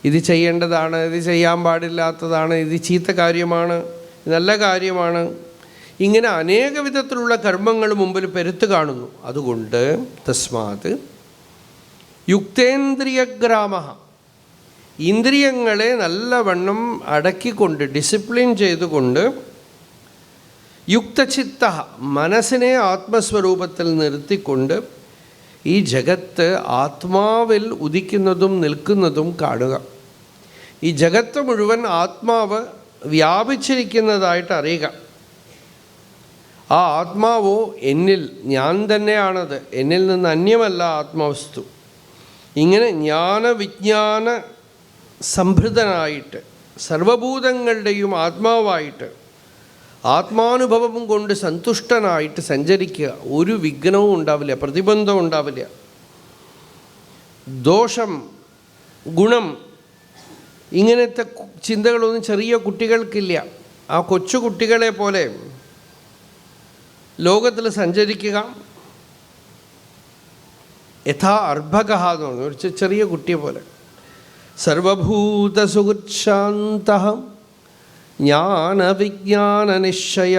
ഇത് ചെയ്യേണ്ടതാണ്, ഇത് ചെയ്യാൻ പാടില്ലാത്തതാണ്, ഇത് ചീത്ത കാര്യമാണ്, നല്ല കാര്യമാണ്, ഇങ്ങനെ അനേക വിധത്തിലുള്ള കർമ്മങ്ങൾ മുമ്പിൽ പെരുത്ത് കാണുന്നു. അതുകൊണ്ട് തസ്മാത് യുക്തേന്ദ്രിയഗ്രാമ, ഇന്ദ്രിയങ്ങളെ നല്ലവണ്ണം അടക്കിക്കൊണ്ട്, ഡിസിപ്ലിൻ ചെയ്തുകൊണ്ട്, യുക്തചിത്ത, മനസ്സിനെ ആത്മസ്വരൂപത്തിൽ നിർത്തിക്കൊണ്ട് ഈ ജഗത്ത് ആത്മാവിൽ ഉദിക്കുന്നതും നിൽക്കുന്നതും കാണുക. ഈ ജഗത്ത് മുഴുവൻ ആത്മാവ് വ്യാപിച്ചിരിക്കുന്നതായിട്ട് അറിയുക. ആ ആത്മാവോ എന്നിൽ, ഞാൻ തന്നെയാണത്, എന്നിൽ നിന്ന് അന്യമല്ല ആത്മവസ്തു. ഇങ്ങനെ ജ്ഞാനവിജ്ഞാന സംഭൃതനായിട്ട് സർവഭൂതങ്ങളുടെയും ആത്മാവായിട്ട് ആത്മാനുഭവം കൊണ്ട് സന്തുഷ്ടനായിട്ട് സഞ്ചരിക്കുക. ഒരു വിഘ്നവും ഉണ്ടാവില്ല, പ്രതിബന്ധവും ഉണ്ടാവില്ല. ദോഷം, ഗുണം, ഇങ്ങനത്തെ ചിന്തകളൊന്നും ചെറിയ കുട്ടികൾക്കില്ല. ആ കൊച്ചു കുട്ടികളെ പോലെ ലോകത്തിൽ സഞ്ചരിക്കുക. യഥാ അർഭക എന്ന് പറഞ്ഞു, ഒരു ചെറിയ കുട്ടിയെ പോലെ. സർവഭൂതസുഹൃത്ശാന്തഃ ജ്ഞാനവിജ്ഞാനനിശ്ചയ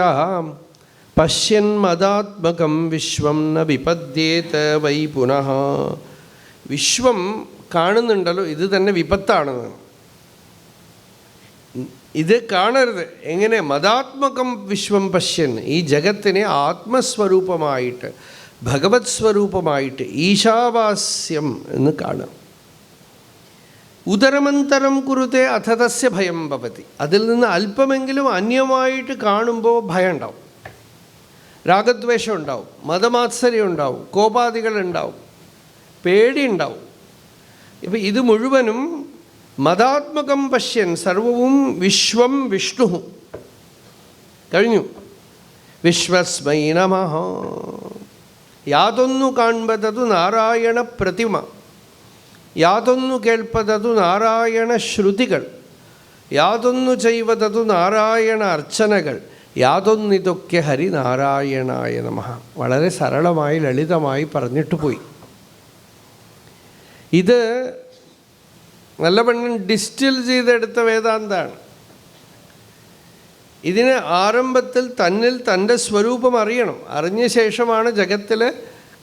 പശ്യന്മദാത്മകം വിശ്വം ന വിപദ്യേത വൈ പുനഃ. വിശ്വം കാണുന്നുണ്ടല്ലോ, ഇത് തന്നെ വിപത്താണെന്ന്. ഇത് കാണരുത്. എങ്ങനെ? മദാത്മകം വിശ്വം പശ്യൻ, ഈ ജഗത്തിനെ ആത്മസ്വരൂപമായിട്ട്, ഭഗവത് സ്വരൂപമായിട്ട്, ഈശാവാസ്യം എന്ന് കാണാം. ഉദരമന്തരം കുരുത്തെ അഥതസ്യ ഭയം ഭവതി. അതിൽ നിന്ന് അല്പമെങ്കിലും അന്യമായിട്ട് കാണുമ്പോൾ ഭയം ഉണ്ടാവും, രാഗദ്വേഷം ഉണ്ടാവും, മതമാത്സര്യം ഉണ്ടാവും, കോപാദികളുണ്ടാവും, പേടിയുണ്ടാവും. ഇപ്പം ഇത് മുഴുവനും മതാത്മകം പശ്യൻ സർവവും വിശ്വം വിഷ്ണു കഴിഞ്ഞു. വിശ്വസ്മൈ നമഃ. യാതൊന്നു കാൺപതതു നാരായണ പ്രതിമ, യാതൊന്നു കേൾപ്പതതു നാരായണ ശ്രുതികൾ, യാതൊന്നു ചെയ്വതതു നാരായണ അർച്ചനകൾ, യാതൊന്നിതൊക്കെ ഹരിനാരായണായ നമഃ. വളരെ സരളമായി ലളിതമായി പറഞ്ഞിട്ട് പോയി. ഇത് നല്ലവണ്ണം ഡിസ്റ്റിൽ ചെയ്തെടുത്ത വേദാന്താണ്. ഇതിന് ആരംഭത്തിൽ തന്നിൽ തൻ്റെ സ്വരൂപം അറിയണം. അറിഞ്ഞ ശേഷമാണ് ജഗത്തിൽ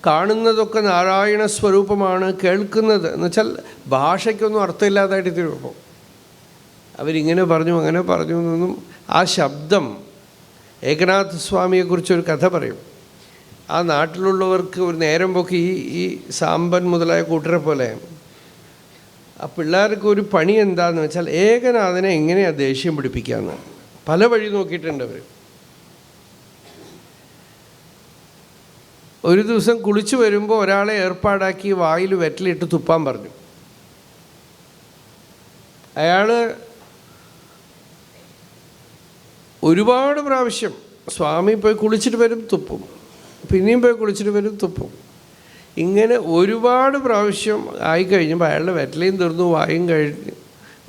കാണുന്നതൊക്കെ നാരായണ സ്വരൂപമാണ്, കേൾക്കുന്നത് എന്ന് വെച്ചാൽ ഭാഷയ്ക്കൊന്നും അർത്ഥമില്ലാതായിട്ട് തീരുമ്പോൾ അവരിങ്ങനെ പറഞ്ഞു അങ്ങനെ പറഞ്ഞു എന്നൊന്നും. ആ ശബ്ദം, ഏകനാഥ സ്വാമിയെക്കുറിച്ചൊരു കഥ പറയും. ആ നാട്ടിലുള്ളവർക്ക് ഒരു നേരം പോക്കി ഈ സാമ്പൻ മുതലായ കൂട്ടരെ പോലെ ആ പിള്ളേർക്ക് ഒരു പണി എന്താണെന്ന് വെച്ചാൽ ഏകനാഥനെ എങ്ങനെയാണ് ദേഷ്യം പിടിപ്പിക്കാമെന്ന് പല വഴി നോക്കിയിട്ടുണ്ട് അവർ. ഒരു ദിവസം കുളിച്ചു വരുമ്പോൾ ഒരാളെ ഏർപ്പാടാക്കി വായിൽ വെറ്റിലിട്ട് തുപ്പാൻ പറഞ്ഞു. അയാൾ ഒരുപാട് പ്രാവശ്യം സ്വാമി പോയി കുളിച്ചിട്ട് വരും തുപ്പും, പിന്നെയും പോയി കുളിച്ചിട്ട് വരും തുപ്പും. ഇങ്ങനെ ഒരുപാട് പ്രാവശ്യം ആയിക്കഴിഞ്ഞപ്പോൾ അയാളുടെ വെറ്റിലയും തീർന്നു, വായും കഴിഞ്ഞു.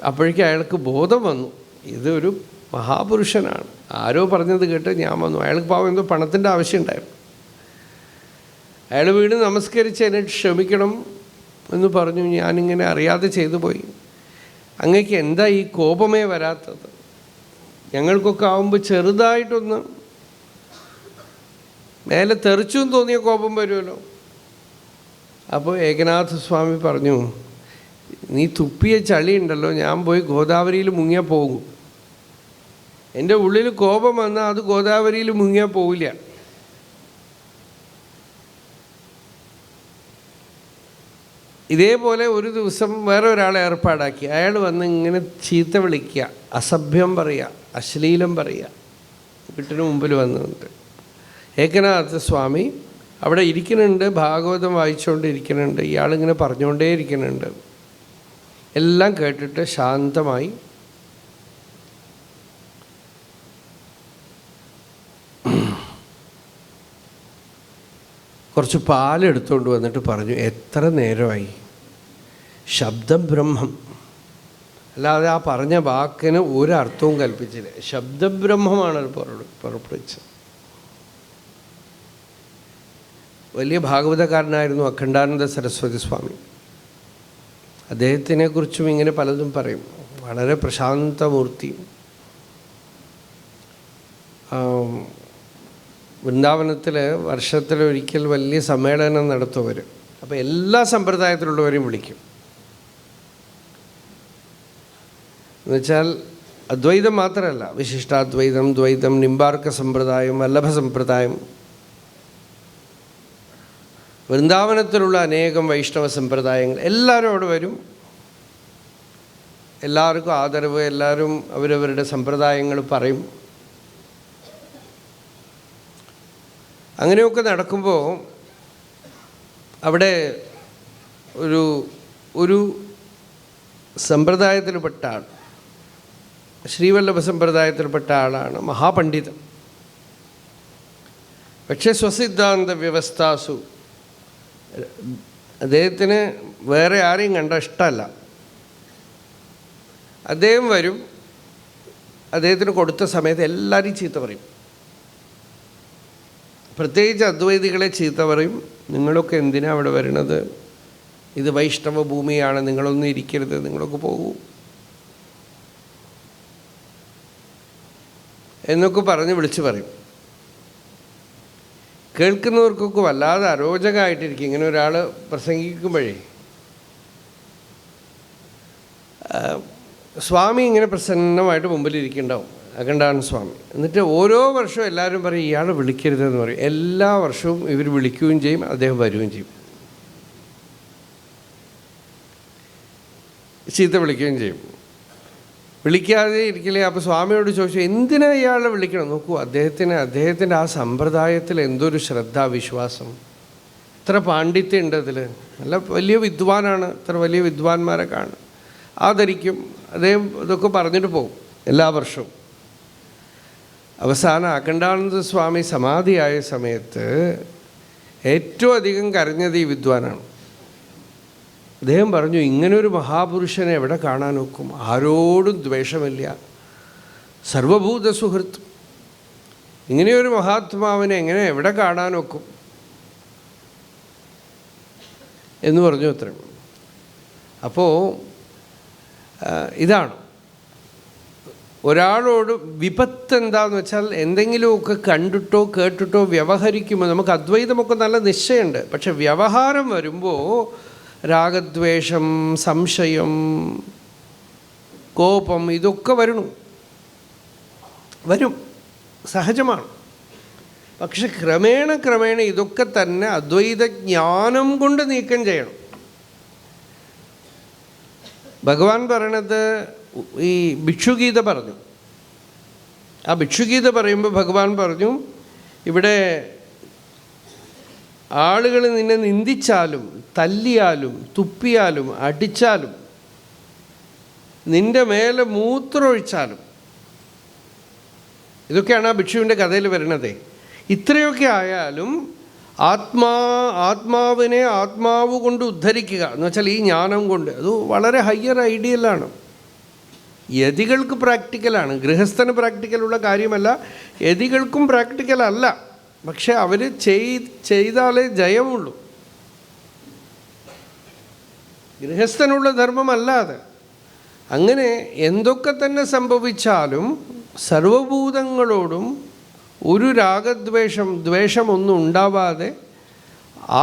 അപ്പോഴേക്കും അയാൾക്ക് ബോധം വന്നു, ഇതൊരു മഹാപുരുഷനാണ്. ആരോ പറഞ്ഞത് കേട്ട് ഞാൻ വന്നു. അയാൾക്ക് പാവം എന്തോ പണത്തിൻ്റെ ആവശ്യം ഉണ്ടായിരുന്നു. അയാൾ വീട് നമസ്കരിച്ച് എന്നെ ക്ഷമിക്കണം എന്ന് പറഞ്ഞു. ഞാനിങ്ങനെ അറിയാതെ ചെയ്തു പോയി. അങ്ങേക്ക് എന്താ ഈ കോപമേ വരാത്തത്? ഞങ്ങൾക്കൊക്കെ ആവുമ്പോൾ ചെറുതായിട്ടൊന്ന് മേലെ തെറിച്ചു എന്ന് തോന്നിയ കോപം വരുമല്ലോ. അപ്പോൾ ഏകനാഥ സ്വാമി പറഞ്ഞു, നീ തുപ്പിയ ചളി ഉണ്ടല്ലോ, ഞാൻ പോയി ഗോദാവരിയിൽ മുങ്ങിയാൽ പോകും. എൻ്റെ ഉള്ളിൽ കോപം വന്നാൽ അത് ഗോദാവരിയിൽ മുങ്ങിയാൽ പോവില്ല. ഇതേപോലെ ഒരു ദിവസം വേറെ ഒരാളെ ഏർപ്പാടാക്കി. അയാൾ വന്ന് ഇങ്ങനെ ചീത്ത വിളിക്കുക, അസഭ്യം പറയുക, അശ്ലീലം പറയുക. വീട്ടിന് മുമ്പിൽ വന്നിട്ട് ഏകനാഥ സ്വാമി അവിടെ ഇരിക്കുന്നുണ്ട്, ഭാഗവതം വായിച്ചുകൊണ്ടിരിക്കുന്നുണ്ട്. ഇയാളിങ്ങനെ പറഞ്ഞുകൊണ്ടേ ഇരിക്കുന്നുണ്ട്. എല്ലാം കേട്ടിട്ട് ശാന്തമായി കുറച്ച് പാലെടുത്തുകൊണ്ട് വന്നിട്ട് പറഞ്ഞു, എത്ര നേരമായി? ശബ്ദം ബ്രഹ്മം, അല്ലാതെ ആ പറഞ്ഞ വാക്കിന് ഒരർത്ഥവും കൽപ്പിച്ചില്ല. ശബ്ദബ്രഹ്മമാണ് പുറപ്പെടുവിച്ചത്. വലിയ ഭാഗവതക്കാരനായിരുന്നു അഖണ്ഡാനന്ദ സരസ്വതി സ്വാമി. അദ്ദേഹത്തിനെക്കുറിച്ചും ഇങ്ങനെ പലതും പറയും. വളരെ പ്രശാന്തമൂർത്തി. വൃന്ദാവനത്തിൽ വർഷത്തിലൊരിക്കൽ വലിയ സമ്മേളനം നടത്തുവർ. അപ്പോൾ എല്ലാ സമ്പ്രദായത്തിലുള്ളവരെയും വിളിക്കും. എന്നുവെച്ചാൽ അദ്വൈതം മാത്രമല്ല, വിശിഷ്ടാദ്വൈതം, ദ്വൈതം, നിംബാർക്ക സമ്പ്രദായം, വല്ലഭ സമ്പ്രദായം, വൃന്ദാവനത്തിലുള്ള അനേകം വൈഷ്ണവ സമ്പ്രദായങ്ങൾ എല്ലാവരും അവിടെ വരും. എല്ലാവർക്കും ആദരവ്, എല്ലാവരും അവരവരുടെ സമ്പ്രദായങ്ങൾ പറയും. അങ്ങനെയൊക്കെ നടക്കുമ്പോൾ അവിടെ ഒരു സമ്പ്രദായത്തിൽപ്പെട്ട ആൾ, ശ്രീവല്ലഭ സമ്പ്രദായത്തിൽപ്പെട്ട ആളാണ്, മഹാപണ്ഡിതൻ. പക്ഷേ സ്വസിദ്ധാന്ത വ്യവസ്ഥാസു അദ്ദേഹത്തിന് വേറെ ആരെയും കണ്ട ഇഷ്ടമല്ല. അദ്ദേഹം വരും, അദ്ദേഹത്തിന് കൊടുത്ത സമയത്ത് എല്ലാവരും ചീത്ത പറയും. പ്രത്യേകിച്ച് അദ്വൈതികളെ ചീത്ത പറയും. നിങ്ങളൊക്കെ എന്തിനാണ് അവിടെ വരണത്? ഇത് വൈഷ്ണവ ഭൂമിയാണ്, നിങ്ങളൊന്നും ഇരിക്കരുത്, നിങ്ങളൊക്കെ പോകൂ എന്നൊക്കെ പറഞ്ഞ് വിളിച്ച് പറയും. കേൾക്കുന്നവർക്കൊക്കെ വല്ലാതെ അരോചകമായിട്ടിരിക്കും. ഇങ്ങനെ ഒരാൾ പ്രസംഗിക്കുമ്പോഴേ സ്വാമി ഇങ്ങനെ പ്രസന്നമായിട്ട് മുമ്പിലിരിക്കുന്നുണ്ടാവും, അഖണ്ഡാനന്ദ സ്വാമി. എന്നിട്ട് ഓരോ വർഷവും എല്ലാവരും പറയും ഇയാൾ വിളിക്കരുതെന്ന് പറയും. എല്ലാ വർഷവും ഇവർ വിളിക്കുകയും ചെയ്യും, അദ്ദേഹം വരികയും ചെയ്യും. ചീത്ത വിളിക്കുകയും ചെയ്യും. വിളിക്കാതെ ഇരിക്കില്ലേ. അപ്പോൾ സ്വാമിയോട് ചോദിച്ചു, എന്തിനാ ഇയാളെ വിളിക്കണം? നോക്കൂ, അദ്ദേഹത്തിൻ്റെ ആ സമ്പ്രദായത്തിൽ എന്തൊരു ശ്രദ്ധാവിശ്വാസം, ഇത്ര പാണ്ഡിത്യം ഉണ്ട് അതിൽ. നല്ല വലിയ വിദ്വാനാണ്, ഇത്ര വലിയ വിദ്വാൻമാരെ കാണും, ആദരിക്കും. അദ്ദേഹം ഇതൊക്കെ പറഞ്ഞിട്ട് പോകും എല്ലാ വർഷവും. അവസാനം അഖണ്ഡാനന്ദ സ്വാമി സമാധിയായ സമയത്ത് ഏറ്റവും അധികം കരഞ്ഞത് ഈ വിദ്വാനാണ്. അദ്ദേഹം പറഞ്ഞു, ഇങ്ങനൊരു മഹാപുരുഷനെ എവിടെ കാണാൻ നോക്കും? ആരോടും ദ്വേഷമില്ല, സർവഭൂത സുഹൃത്ത്. ഇങ്ങനെയൊരു മഹാത്മാവിനെ എങ്ങനെ എവിടെ കാണാൻ നോക്കും എന്ന് പറഞ്ഞു അത്രയും. അപ്പോൾ ഇതാണ് ഒരാളോട് വിപത്ത് എന്താണെന്ന് വെച്ചാൽ, എന്തെങ്കിലുമൊക്കെ കണ്ടിട്ടോ കേട്ടിട്ടോ വ്യവഹരിക്കുമ്പോൾ നമുക്ക് അദ്വൈതമൊക്കെ നല്ല നിശ്ചയമുണ്ട്. പക്ഷെ വ്യവഹാരം വരുമ്പോൾ രാഗദ്വേഷം, സംശയം, കോപം ഇതൊക്കെ വരും, സഹജമാണ്. പക്ഷെ ക്രമേണ ഇതൊക്കെ തന്നെ അദ്വൈത ജ്ഞാനം കൊണ്ട് നീക്കം ചെയ്യണം. ഭഗവാൻ പറയണത് ഈ ഭിക്ഷുഗീത പറഞ്ഞു. ആ ഭിക്ഷുഗീത പറയുമ്പോൾ ഭഗവാൻ പറഞ്ഞു, ഇവിടെ ആളുകൾ നിന്നെ നിന്ദിച്ചാലും തല്ലിയാലും തുപ്പിയാലും അടിച്ചാലും നിൻ്റെ മേലെ മൂത്രമൊഴിച്ചാലും, ഇതൊക്കെയാണ് ആ ഭിക്ഷുവിൻ്റെ കഥയിൽ വരുന്നത്. ഇത്രയൊക്കെ ആയാലും ആത്മാവിനെ ആത്മാവ് കൊണ്ട് ഉദ്ധരിക്കുക എന്ന് വെച്ചാൽ ഈ ജ്ഞാനം കൊണ്ട്, അത് വളരെ ഹയ്യർ ഐഡിയലാണ്. യതികൾക്ക് പ്രാക്ടിക്കലാണ്, ഗൃഹസ്ഥന് പ്രാക്ടിക്കലുള്ള കാര്യമല്ല, യതികൾക്കും പ്രാക്ടിക്കലല്ല. പക്ഷെ അവർ ചെയ്താലേ ജയമുള്ളൂ. ഗൃഹസ്ഥനുള്ള ധർമ്മമല്ലാതെ. അങ്ങനെ എന്തൊക്കെ തന്നെ സംഭവിച്ചാലും സർവഭൂതങ്ങളോടും ഒരു ദ്വേഷമൊന്നും ഉണ്ടാവാതെ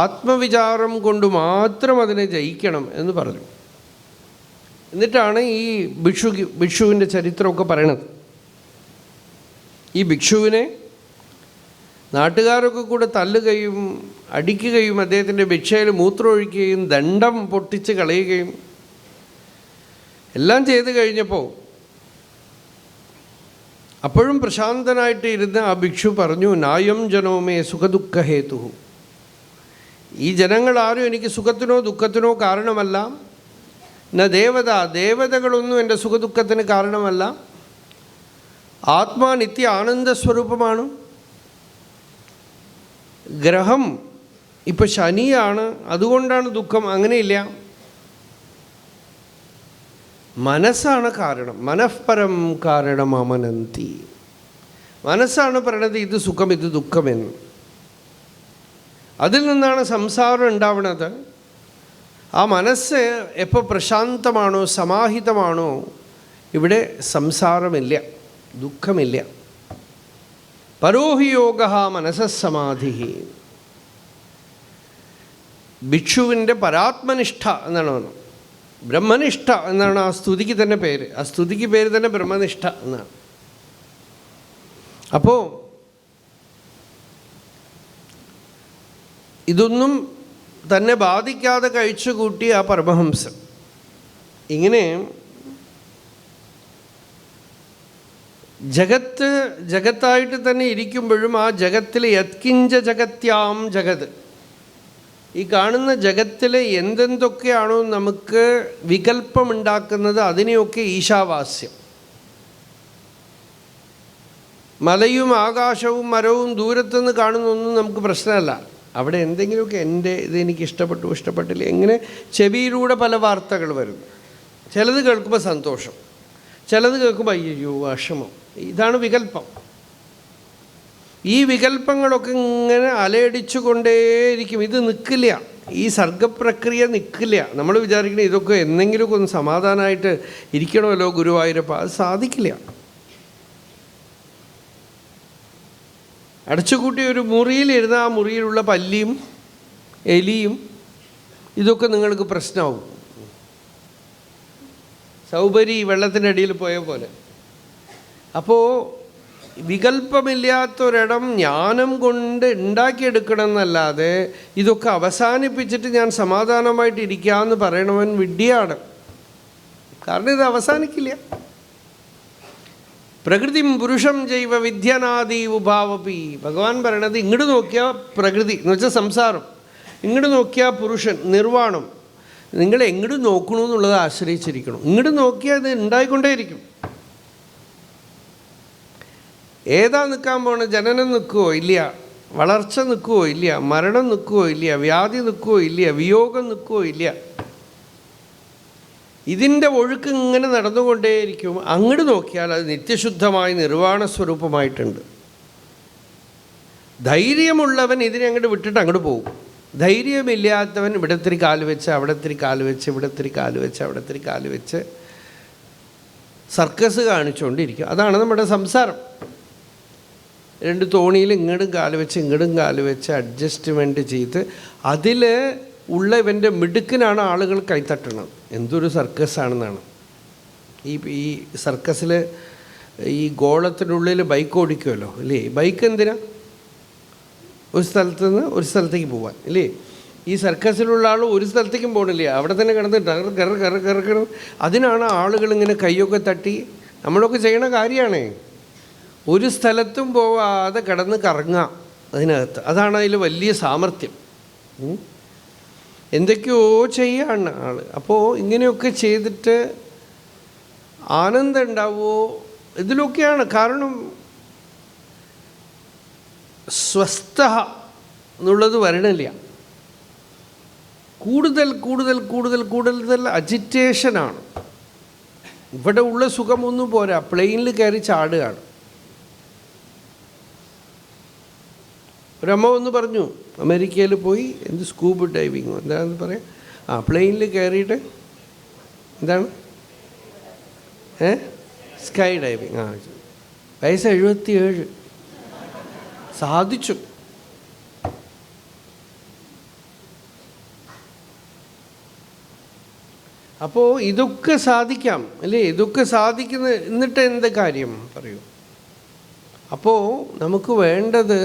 ആത്മവിചാരം കൊണ്ട് മാത്രം അതിനെ ജയിക്കണം എന്ന് പറഞ്ഞു. എന്നിട്ടാണ് ഈ ഭിക്ഷുവിൻ്റെ ചരിത്രമൊക്കെ പറയണത്. ഈ ഭിക്ഷുവിനെ നാട്ടുകാരൊക്കെ കൂടെ തല്ലുകയും അടിക്കുകയും അദ്ദേഹത്തിൻ്റെ ഭിക്ഷയിൽ മൂത്രമൊഴിക്കുകയും ദണ്ഡം പൊട്ടിച്ച് കളയുകയും എല്ലാം ചെയ്തു കഴിഞ്ഞപ്പോൾ അപ്പോഴും പ്രശാന്തനായിട്ട് ഇരുന്ന് ആ ഭിക്ഷു പറഞ്ഞു, നായം ജനോമേ സുഖദുഃഖഹേതു. ഈ ജനങ്ങളാരും എനിക്ക് സുഖത്തിനോ ദുഃഖത്തിനോ കാരണമല്ല. ദേവതകളൊന്നും എൻ്റെ സുഖദുഃഖത്തിന് കാരണമല്ല. ആത്മാ നിത്യ ആനന്ദസ്വരൂപമാണ്. ഗ്രഹം ഇപ്പം ശനിയാണ്, അതുകൊണ്ടാണ് ദുഃഖം, അങ്ങനെയില്ല. മനസ്സാണ് കാരണം. മനഃപരം കാരണമനന്തി. മനസ്സാണ് പറയണത് ഇത് സുഖം ഇത് ദുഃഖമെന്ന്. അതിൽ നിന്നാണ് സംസാരം ഉണ്ടാവുന്നത്. ആ മനസ്സ് എപ്പോൾ പ്രശാന്തമാണോ സമാഹിതമാണോ ഇവിടെ സംസാരമില്ല, ദുഃഖമില്ല. പരോഹി യോഗ മനസ്സമാധി. ഭിക്ഷുവിൻ്റെ പരാത്മനിഷ്ഠ എന്നാണ്, ബ്രഹ്മനിഷ്ഠ എന്നാണ് ആ സ്തുതിക്ക് തന്നെ പേര്. ആ സ്തുതിക്ക് പേര് തന്നെ ബ്രഹ്മനിഷ്ഠ എന്നാണ്. അപ്പോൾ ഇതൊന്നും തന്നെ ബാധിക്കാതെ കഴിച്ചുകൂട്ടി ആ പരമഹംസൻ ഇങ്ങനെ ജഗത്തായിട്ട് തന്നെ ഇരിക്കുമ്പോഴും ആ ജഗത്തിൽ യത്കിഞ്ച ജഗത്യാം ജഗത്, ഈ കാണുന്ന ജഗത്തിൽ എന്തെന്തൊക്കെയാണോ നമുക്ക് വികല്പമുണ്ടാക്കുന്നത് അതിനെയൊക്കെ ഈശാവാസ്യം. മലയും ആകാശവും മരവും ദൂരത്തുനിന്ന് കാണുന്നൊന്നും നമുക്ക് പ്രശ്നമല്ല. അവിടെ എന്തെങ്കിലുമൊക്കെ ഇതെനിക്ക് ഇഷ്ടപ്പെട്ടില്ല, എങ്ങനെ ചെവിയിലൂടെ പല വാർത്തകൾ വരുന്നു. ചിലത് കേൾക്കുമ്പോൾ സന്തോഷം, ചിലത് കേൾക്കുമ്പോൾ അയ്യോ വിഷമം. ഇതാണ് വികല്പം. ഈ വികല്പങ്ങളൊക്കെ ഇങ്ങനെ അലയടിച്ചു കൊണ്ടേയിരിക്കും. ഇത് നിൽക്കില്ല, ഈ സർഗപ്രക്രിയ നിൽക്കില്ല. നമ്മൾ വിചാരിക്കണം ഇതൊക്കെ എന്തെങ്കിലുമൊക്കെ ഒന്ന് സമാധാനമായിട്ട് ഇരിക്കണമല്ലോ ഗുരുവായൂരപ്പ, അത് സാധിക്കില്ല. അടച്ചുകൂട്ടി ഒരു മുറിയിലിരുന്ന ആ മുറിയിലുള്ള പല്ലിയും എലിയും ഇതൊക്കെ നിങ്ങൾക്ക് പ്രശ്നമാവും. സൗബരി വെള്ളത്തിൻ്റെ അടിയിൽ പോയ പോലെ. അപ്പോൾ വികല്പമില്ലാത്തൊരിടം ജ്ഞാനം കൊണ്ട് ഉണ്ടാക്കിയെടുക്കണം എന്നല്ലാതെ ഇതൊക്കെ അവസാനിപ്പിച്ചിട്ട് ഞാൻ സമാധാനമായിട്ട് ഇരിക്കാമെന്ന് പറയണവൻ വിഡ്ഢിയാണ്. കാരണം ഇത് അവസാനിക്കില്ല. പ്രകൃതിം പുരുഷം ജൈവ വിദ്യനാദി ഉഭാവപി. ഭഗവാൻ പറയണത് ഇങ്ങോട്ട് നോക്കിയാൽ പ്രകൃതി എന്ന് വെച്ചാൽ സംസാരം, ഇങ്ങോട്ട് നോക്കിയാൽ പുരുഷൻ നിർവാണം. നിങ്ങൾ എങ്ങോട്ട് നോക്കണു എന്നുള്ളത് ആശ്രയിച്ചിരിക്കണം. ഇങ്ങോട്ട് നോക്കിയാൽ അത് ഉണ്ടായിക്കൊണ്ടേയിരിക്കും. ഏതാ നിൽക്കാൻ പോണ? ജനനം നിൽക്കുമോ? ഇല്ല. വളർച്ച നിൽക്കുമോ? ഇല്ല. മരണം നിൽക്കുമോ? ഇല്ല. വ്യാധി നിൽക്കുമോ? ഇല്ല. വിയോഗം നിൽക്കുമോ? ഇല്ല. ഇതിൻ്റെ ഒഴുക്ക് ഇങ്ങനെ നടന്നുകൊണ്ടേയിരിക്കും. അങ്ങോട്ട് നോക്കിയാൽ അത് നിത്യശുദ്ധമായി നിർവാണ സ്വരൂപമായിട്ടുണ്ട്. ധൈര്യമുള്ളവൻ ഇതിനെ അങ്ങോട്ട് വിട്ടിട്ട് അങ്ങോട്ട് പോകും. ധൈര്യമില്ലാത്തവൻ ഇവിടെ ഇത്തിരി കാല് വെച്ച് അവിടെ ഇത്തിരി കാല് വെച്ച് ഇവിടെ ഇത്തിരി കാല് വെച്ച് അവിടെ ഇത്തിരി കാല് വെച്ച് സർക്കസ് കാണിച്ചുകൊണ്ടിരിക്കും. അതാണ് നമ്മുടെ സംസാരം. രണ്ട് തോണിയിൽ ഇങ്ങോട്ടും കാല് വെച്ച് ഇങ്ങോട്ടും കാല് വെച്ച് അഡ്ജസ്റ്റ്മെൻറ്റ് ചെയ്ത് അതിൽ ഉള്ള ഇവൻ്റെ മിടുക്കിനാണ് ആളുകൾ കൈത്തട്ടണത്. എന്തൊരു സർക്കസാണെന്നാണ്. ഈ സർക്കസിൽ ഈ ഗോളത്തിനുള്ളിൽ ബൈക്ക് ഓടിക്കുമല്ലോ അല്ലേ? ബൈക്ക് എന്തിനാ? ഒരു സ്ഥലത്ത് നിന്ന് ഒരു സ്ഥലത്തേക്ക് പോകാൻ അല്ലേ? ഈ സർക്കസിലുള്ള ആൾ ഒരു സ്ഥലത്തേക്കും പോകണില്ല, അവിടെ തന്നെ കിടന്ന് കറക്കണം. അതിനാണ് ആളുകൾ ഇങ്ങനെ കൈയൊക്കെ തട്ടി. നമ്മളൊക്കെ ചെയ്യണ കാര്യമാണേ. ഒരു സ്ഥലത്തും പോവാതെ കിടന്ന് കറങ്ങുക അതിനകത്ത്. അതാണ് അതിൽ വലിയ സാമർഥ്യം. എന്തൊക്കെയോ ചെയ്യാണ് ആൾ. അപ്പോൾ ഇങ്ങനെയൊക്കെ ചെയ്തിട്ട് ആനന്ദം ഉണ്ടാവുമോ? ഇതിലൊക്കെയാണ്. കാരണം സ്വസ്ഥ എന്നുള്ളത് വരണില്ല. കൂടുതൽ കൂടുതൽ കൂടുതൽ കൂടുതൽ അജിറ്റേഷനാണ്. ഇവിടെ ഉള്ള സുഖമൊന്നും പോരാ, പ്ലെയിനിൽ കയറി ചാടുകയാണ്. ഒരമ്മ ഒന്ന് പറഞ്ഞു, അമേരിക്കയിൽ പോയി എന്ത് സ്കൂബ് ഡൈവിങ്ങോ എന്താണെന്ന് പറയാം. പ്ലെയിനിൽ കയറിയിട്ട് എന്താണ് സ്കൈ ഡൈവിങ്. വയസ്സ് 77 സാധിച്ചു. അപ്പോൾ ഇതൊക്കെ സാധിക്കാം അല്ലേ? ഇതൊക്കെ സാധിക്കുന്ന എന്നിട്ട് എന്ത് കാര്യം പറയൂ? അപ്പോൾ നമുക്ക് വേണ്ടത്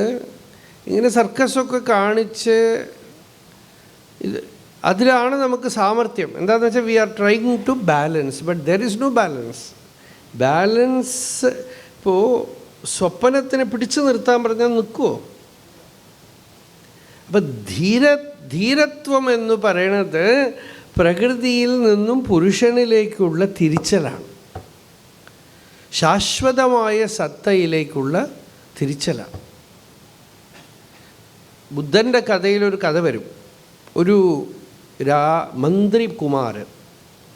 ഇങ്ങനെ സർക്കസൊക്കെ കാണിച്ച് അതിലാണ് നമുക്ക് സാമർഥ്യം. എന്താണെന്ന് വെച്ചാൽ we are trying to balance, but there is no balance. Balance ഇപ്പോൾ സ്വപ്നത്തിനെ പിടിച്ചു നിർത്താൻ പറഞ്ഞാൽ നിൽക്കുമോ? അപ്പം ധീരത്വം എന്ന് പറയണത് പ്രകൃതിയിൽ നിന്നും പുരുഷനിലേക്കുള്ള തിരിച്ചലാണ്. ശാശ്വതമായ സത്തയിലേക്കുള്ള തിരിച്ചലാണ്. ബുദ്ധൻ്റെ കഥയിലൊരു കഥ വരും. ഒരു മന്ത്രികുമാരൻ,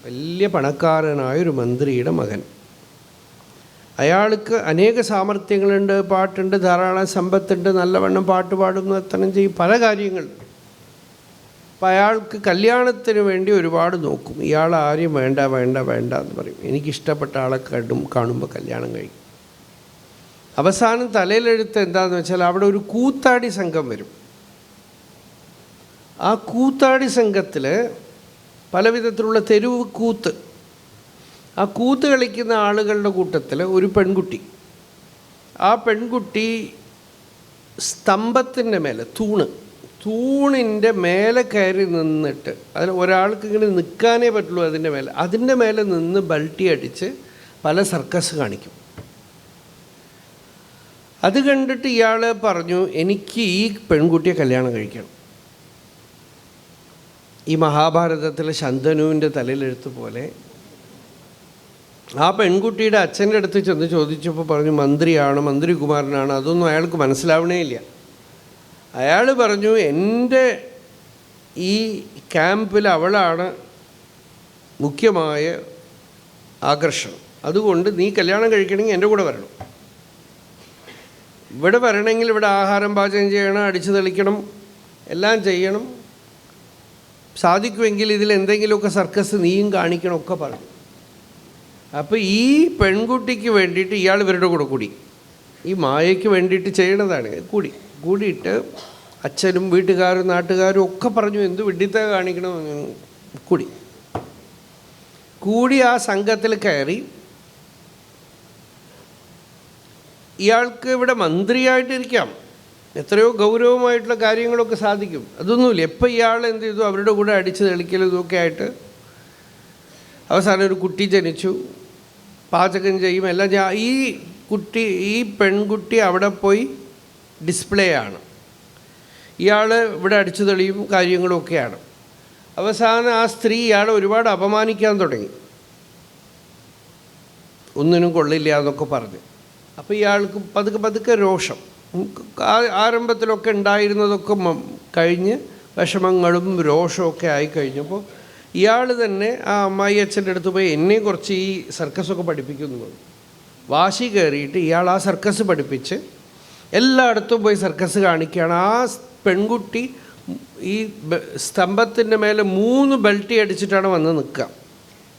വലിയ പണക്കാരനായൊരു മന്ത്രിയുടെ മകൻ. അയാൾക്ക് അനേക സാമർഥ്യങ്ങളുണ്ട്, പാട്ടുണ്ട്, ധാരാളം സമ്പത്തുണ്ട്, നല്ലവണ്ണം പാട്ട് പാടുന്നു, എത്തണം ചെയ്യും, പല കാര്യങ്ങൾ. അപ്പം അയാൾക്ക് കല്യാണത്തിന് വേണ്ടി ഒരുപാട് നോക്കും. ഇയാൾ ആരെയും വേണ്ട വേണ്ട വേണ്ട എന്ന് പറയും. എനിക്കിഷ്ടപ്പെട്ട ആളെ കാണുമ്പോൾ കല്യാണം കഴിക്കും. അവസാനം തലയിലെഴുത്ത് എന്താണെന്ന് വെച്ചാൽ അവിടെ ഒരു കൂത്താടി സംഘം വരും. ആ കൂത്താടി സംഘത്തിൽ പല വിധത്തിലുള്ള തെരുവ് കൂത്ത്. ആ കൂത്ത് കളിക്കുന്ന ആളുകളുടെ കൂട്ടത്തിൽ ഒരു പെൺകുട്ടി. ആ പെൺകുട്ടി സ്തംഭത്തിൻ്റെ മേലെ, തൂണിൻ്റെ മേലെ കയറി നിന്നിട്ട്, അതിൽ ഒരാൾക്ക് ഇങ്ങനെ നിൽക്കാനേ പറ്റുള്ളൂ അതിൻ്റെ മേലെ നിന്ന് ബൾട്ടി അടിച്ച് പല സർക്കസ് കാണിക്കും. അത് കണ്ടിട്ട് ഇയാൾ പറഞ്ഞു, എനിക്ക് ഈ പെൺകുട്ടിയെ കല്യാണം കഴിക്കണം. ഈ മഹാഭാരതത്തിലെ ശന്തനുവിൻ്റെ തലയിലെഴുത്ത് പോലെ ആ പെൺകുട്ടിയുടെ അച്ഛൻ്റെ അടുത്ത് ചെന്ന് ചോദിച്ചപ്പോൾ പറഞ്ഞു മന്ത്രിയാണ്, മന്ത്രികുമാരനാണ്. അതൊന്നും അയാൾക്ക് മനസ്സിലാവണേ ഇല്ല. അയാൾ പറഞ്ഞു, എൻ്റെ ഈ ക്യാമ്പിൽ അവളാണ് മുഖ്യമായ ആകർഷണം. അതുകൊണ്ട് നീ കല്യാണം കഴിക്കണമെങ്കിൽ എൻ്റെ കൂടെ വരണം. ഇവിടെ വരണമെങ്കിൽ ഇവിടെ ആഹാരം പാചകം ചെയ്യണം, അടിച്ചു തെളിക്കണം, എല്ലാം ചെയ്യണം. സാധിക്കുമെങ്കിൽ ഇതിൽ എന്തെങ്കിലുമൊക്കെ സർക്കസ് നീയും കാണിക്കണം ഒക്കെ പറഞ്ഞു. അപ്പോൾ ഈ പെൺകുട്ടിക്ക് വേണ്ടിയിട്ട് ഇയാൾ ഇവരുടെ കൂടെ കൂടി, ഈ മായയ്ക്ക് വേണ്ടിയിട്ട് ചെയ്യണതാണ്. കൂടിയിട്ട് അച്ഛനും വീട്ടുകാരും നാട്ടുകാരും ഒക്കെ പറഞ്ഞു എന്ത് വിഡിത്ത കാണിക്കണം. കൂടി ആ സംഘത്തിൽ കയറി. ഇയാൾക്ക് ഇവിടെ മന്ത്രിയായിട്ടിരിക്കാം, എത്രയോ ഗൗരവമായിട്ടുള്ള കാര്യങ്ങളൊക്കെ സാധിക്കും. അതൊന്നുമില്ല. എപ്പോൾ ഇയാൾ എന്ത് ചെയ്തു, അവരുടെ കൂടെ അടിച്ച് തെളിക്കലും ഇതൊക്കെ ആയിട്ട് അവസാനം ഒരു കുട്ടി ജനിച്ചു, പാചകം ചെയ്യും, എല്ലാം ഈ പെൺകുട്ടി അവിടെ പോയി ഡിസ്പ്ലേ ആണ്, ഇയാൾ ഇവിടെ അടിച്ചു തെളിയും കാര്യങ്ങളൊക്കെയാണ്. അവസാനം ആ സ്ത്രീ ഇയാളെ ഒരുപാട് അപമാനിക്കാൻ തുടങ്ങി, ഒന്നിനും കൊള്ളില്ല എന്നൊക്കെ പറഞ്ഞ്. അപ്പോൾ ഇയാൾക്ക് പതുക്കെ രോഷം, ആരംഭത്തിലൊക്കെ ഉണ്ടായിരുന്നതൊക്കെ കഴിഞ്ഞ് വിഷമങ്ങളും രോഷമൊക്കെ ആയിക്കഴിഞ്ഞപ്പോൾ ഇയാൾ തന്നെ ആ അമ്മായി അച്ഛൻ്റെ അടുത്ത് പോയി എന്നെ കുറച്ച് ഈ സർക്കസൊക്കെ പഠിപ്പിക്കുന്നു. വാശി കയറിയിട്ട് ഇയാൾ ആ സർക്കസ് പഠിപ്പിച്ച് എല്ലായിടത്തും പോയി സർക്കസ് കാണിക്കുകയാണ്. ആ പെൺകുട്ടി ഈ സ്തംഭത്തിൻ്റെ മേലെ 3 ബെൽറ്റി അടിച്ചിട്ടാണ് വന്ന് നിൽക്കുക.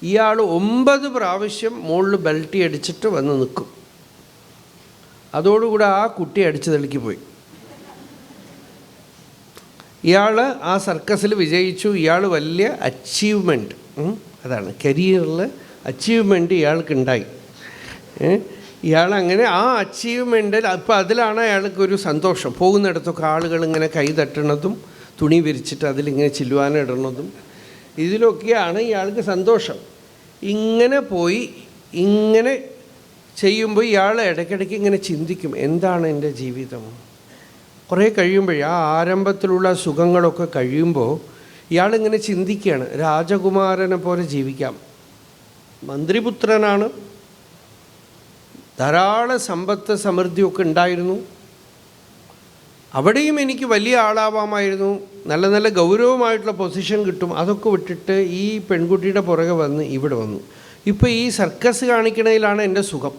ഇയാൾ 9 പ്രാവശ്യം മുകളിൽ ബെൽറ്റി അടിച്ചിട്ട് വന്ന് നിൽക്കും. അതോടുകൂടെ ആ കുട്ടി അടിച്ചു തള്ളിക്ക് പോയി. ഇയാൾ ആ സർക്കസിൽ വിജയിച്ചു. ഇയാൾ വലിയ അച്ചീവ്മെൻറ്റ്, അതാണ് കരിയറിൽ അച്ചീവ്മെൻറ്റ് ഇയാൾക്കുണ്ടായി. ഇയാളങ്ങനെ ആ അച്ചീവ്മെൻറ്റിൽ അപ്പോൾ അതിലാണ് അയാൾക്കൊരു സന്തോഷം. പോകുന്നിടത്തൊക്കെ ആളുകൾ ഇങ്ങനെ കൈ തട്ടണതും തുണി വിരിച്ചിട്ട് അതിലിങ്ങനെ ചില്ലുവാനിടണതും ഇതിലൊക്കെയാണ് ഇയാൾക്ക് സന്തോഷം. ഇങ്ങനെ പോയി ഇങ്ങനെ ചെയ്യുമ്പോൾ ഇയാൾ ഇടയ്ക്കിടയ്ക്ക് ഇങ്ങനെ ചിന്തിക്കും, എന്താണ് എൻ്റെ ജീവിതം. കുറേ കഴിയുമ്പോൾ ആ ആരംഭത്തിലുള്ള സുഖങ്ങളൊക്കെ കഴിയുമ്പോൾ ഇയാളിങ്ങനെ ചിന്തിക്കുകയാണ്, രാജകുമാരനെ പോലെ ജീവിക്കാം, മന്ത്രിപുത്രനാണ്, ധാരാളം സമ്പത്ത് സമൃദ്ധിയൊക്കെ ഉണ്ടായിരുന്നു, അവിടെയും എനിക്ക് വലിയ ആളാവാമായിരുന്നു, നല്ല നല്ല ഗൗരവമായിട്ടുള്ള പൊസിഷൻ കിട്ടും. അതൊക്കെ വിട്ടിട്ട് ഈ പെൺകുട്ടിയുടെ പുറകെ വന്ന് ഇവിടെ വന്നു. ഇപ്പോൾ ഈ സർക്കസ് കാണിക്കണതിലാണ് എൻ്റെ സുഖം.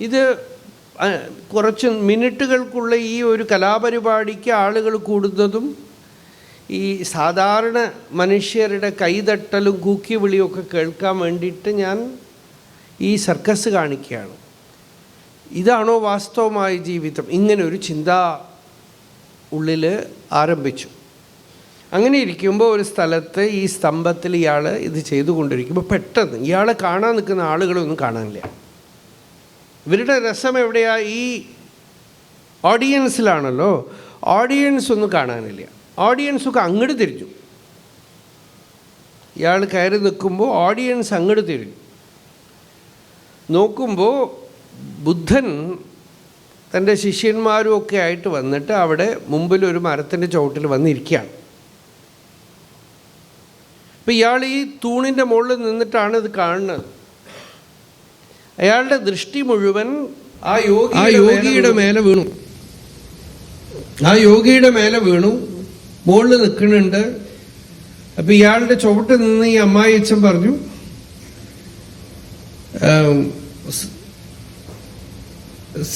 ഇത് കുറച്ച് മിനിറ്റുകൾക്കുള്ള ഈ ഒരു കലാപരിപാടിക്ക് ആളുകൾ കൂടുന്നതും ഈ സാധാരണ മനുഷ്യരുടെ കൈതട്ടലും കൂക്കി വിളിയൊക്കെ കേൾക്കാൻ വേണ്ടിയിട്ട് ഞാൻ ഈ സർക്കസ് കാണിക്കുകയാണ്. ഇതാണോ വാസ്തവമായ ജീവിതം? ഇങ്ങനെ ഒരു ചിന്ത ഉള്ളിൽ ആരംഭിച്ചു. അങ്ങനെ ഇരിക്കുമ്പോൾ ഒരു സ്ഥലത്ത് ഈ സ്തംഭത്തിൽ ഇയാൾ ഇത് ചെയ്തുകൊണ്ടിരിക്കുമ്പോൾ പെട്ടെന്ന് ഇയാളെ കാണാൻ നിൽക്കുന്ന ആളുകളൊന്നും കാണാനില്ല. ഇവരുടെ രസം എവിടെയാ? ഈ ഓഡിയൻസിലാണല്ലോ. ഓഡിയൻസ് ഒന്നും കാണാനില്ല. ഓഡിയൻസൊക്കെ അങ്ങോട്ട് തിരിഞ്ഞു. ഇയാൾ കയറി നിൽക്കുമ്പോൾ ഓഡിയൻസ് അങ്ങോട്ട് തിരിഞ്ഞു. നോക്കുമ്പോൾ ബുദ്ധൻ തൻ്റെ ശിഷ്യന്മാരും ഒക്കെ ആയിട്ട് വന്നിട്ട് അവിടെ മുമ്പിൽ ഒരു മരത്തിൻ്റെ ചുവട്ടിൽ വന്നിരിക്കുകയാണ്. അപ്പം ഇയാൾ ഈ തൂണിൻ്റെ മുകളിൽ നിന്നിട്ടാണ് ഇത് കാണുന്നത്. അയാളുടെ ദൃഷ്ടി മുഴുവൻ ആ യോഗിയുടെ മേലെ വീണു. ആ യോഗിയുടെ മേലെ വീണു, മുകളിൽ നിൽക്കുന്നുണ്ട്. അപ്പം ഇയാളുടെ ചുവട്ടിൽ നിന്ന് ഈ അമ്മായി അച്ഛൻ പറഞ്ഞു,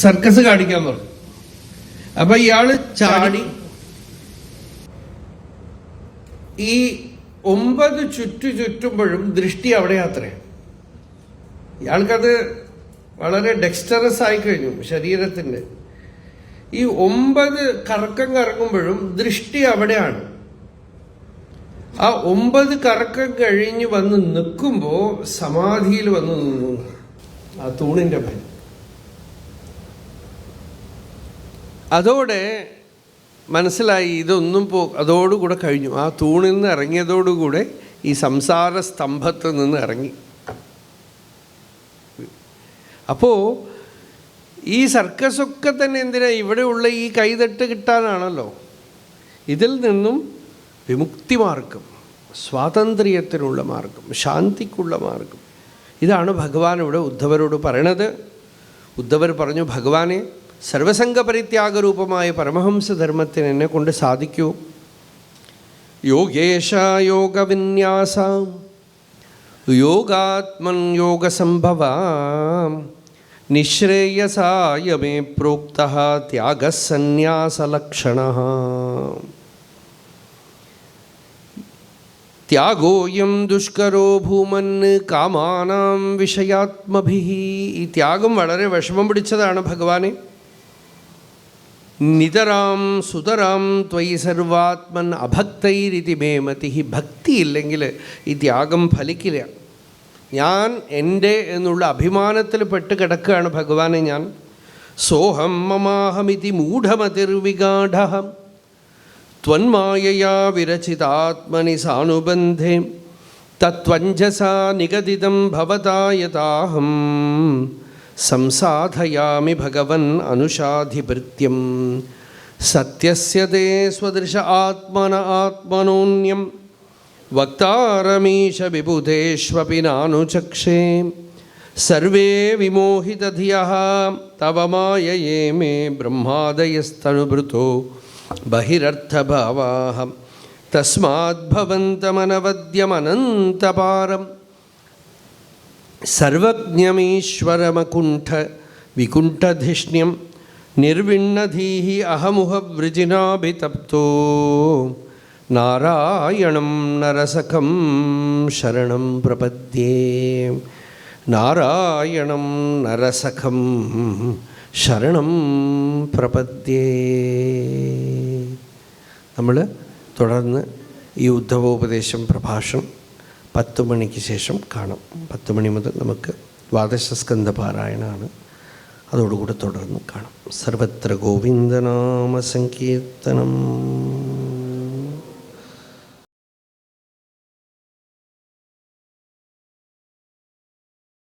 സർക്കസ് കാണിക്കാൻ പറഞ്ഞു. അപ്പം ഇയാൾ ചാടി ഈ 9 ചുറ്റുമ്പോഴും ദൃഷ്ടി അവിടെ അത്രേ. ഇയാൾക്കത് വളരെ ഡെക്സ്റ്ററസ് ആയി കഴിഞ്ഞു ശരീരത്തിൻ്റെ. ഈ 9 കറക്കം കറങ്ങുമ്പോഴും ദൃഷ്ടി അവിടെയാണ്. ആ 9 കറക്കം കഴിഞ്ഞ് വന്ന് നിൽക്കുമ്പോൾ സമാധിയിൽ വന്ന് നിന്നു ആ തൂണിൻ്റെ മേൽ. അതോടെ മനസ്സിലായി ഇതൊന്നും അതോടുകൂടെ കഴിഞ്ഞു. ആ തൂണിൽ നിന്ന് ഇറങ്ങിയതോടുകൂടെ ഈ സംസാര സ്തംഭത്തിൽ നിന്ന് ഇറങ്ങി. അപ്പോൾ ഈ സർക്കസൊക്കെ തന്നെ എന്തിനാ? ഇവിടെയുള്ള ഈ കൈതട്ട് കിട്ടാനാണല്ലോ. ഇതിൽ നിന്നും വിമുക്തി മാർഗം, സ്വാതന്ത്ര്യത്തിനുള്ള മാർഗം, ശാന്തിക്കുള്ള മാർഗം, ഇതാണ് ഭഗവാൻ ഇവിടെ ഉദ്ധവരോട് പറയണത്. ഉദ്ധവർ പറഞ്ഞു, ഭഗവാനെ, സർവസംഗ പരിത്യാഗരൂപമായ പരമഹംസധർമ്മത്തിന് എന്നെ കൊണ്ട് സാധിക്കൂ. യോഗേശ യോഗവിന്യാസ യോഗാത്മൻ യോഗസംഭവാം നിശ്രേയസായ മേ പ്രോക്തഃ ത്യാഗസന്യാസലക്ഷണഃ. ത്യാഗോയം ദുഷ്കരോ ഭൂമൻ കാമാനാം വിഷയാത്മഭിഃ. ഈ ത്യാഗം വളരെ വിഷമം പിടിച്ചതാണ് ഭഗവാനെ. നിതരാം സുതരാം ത്വയി സർവാത്മൻ അഭക്തൈരിതി മേ മതിഃ. ഭക്തിയില്ലെങ്കിൽ ഈ ത്യാഗം ഫലിക്കില്ല. ഞാൻ എൻ്റെ എന്നുള്ള അഭിമാനത്തിൽ പെട്ട് കിടക്കുകയാണ് ഭഗവാനെ ഞാൻ. സോഹം മമാഹമിതി തത്വഞ്ജസാ നിഗദിതം ഭവതാ യഥാഹം സംസാധയാമി ഭഗവൻ അനുഷാധിഭൃത്യം സത്യസ്യ തേ സ്വദൃശ ആത്മന ആത്മനോന്യം വക്താരമീശ വിബുധേഷ്വപി നാനുചക്ഷേ സർവേ വിമോഹിതധിയഃ തവ മായയേ മേ ബ്രഹ്മാദയസ്തനുഭൃതോ ബഹിരർത്ഥഭാവാഃ തസ്മാദ്ഭവന്തമനവദ്യമനന്തപാരം സർവജ്ഞമീശ്വരമകുണ്ഠ വികുണ്ഠധിഷ്ണ്യം നിർവിണ്ണധീഃ അഹമുഹവൃജിനാഭിതപ്തോ നാരായണം നരസഖം ശരണം പ്രപദ്യേ. നാരായണം നരസഖം ശരണം പ്രപദ്യേ. നമ്മൾ തുടർന്ന് ഈ ഉദ്ധവോപദേശം പ്രഭാഷണം 10 മണിക്ക് ശേഷം കാണാം. 10 മണി മുതൽ നമുക്ക് ദ്വാദശസ്കന്ധ പാരായണമാണ്. അതോടുകൂടി തുടർന്ന് കാണാം. സർവത്ര ഗോവിന്ദനാമ സങ്കീർത്തനം.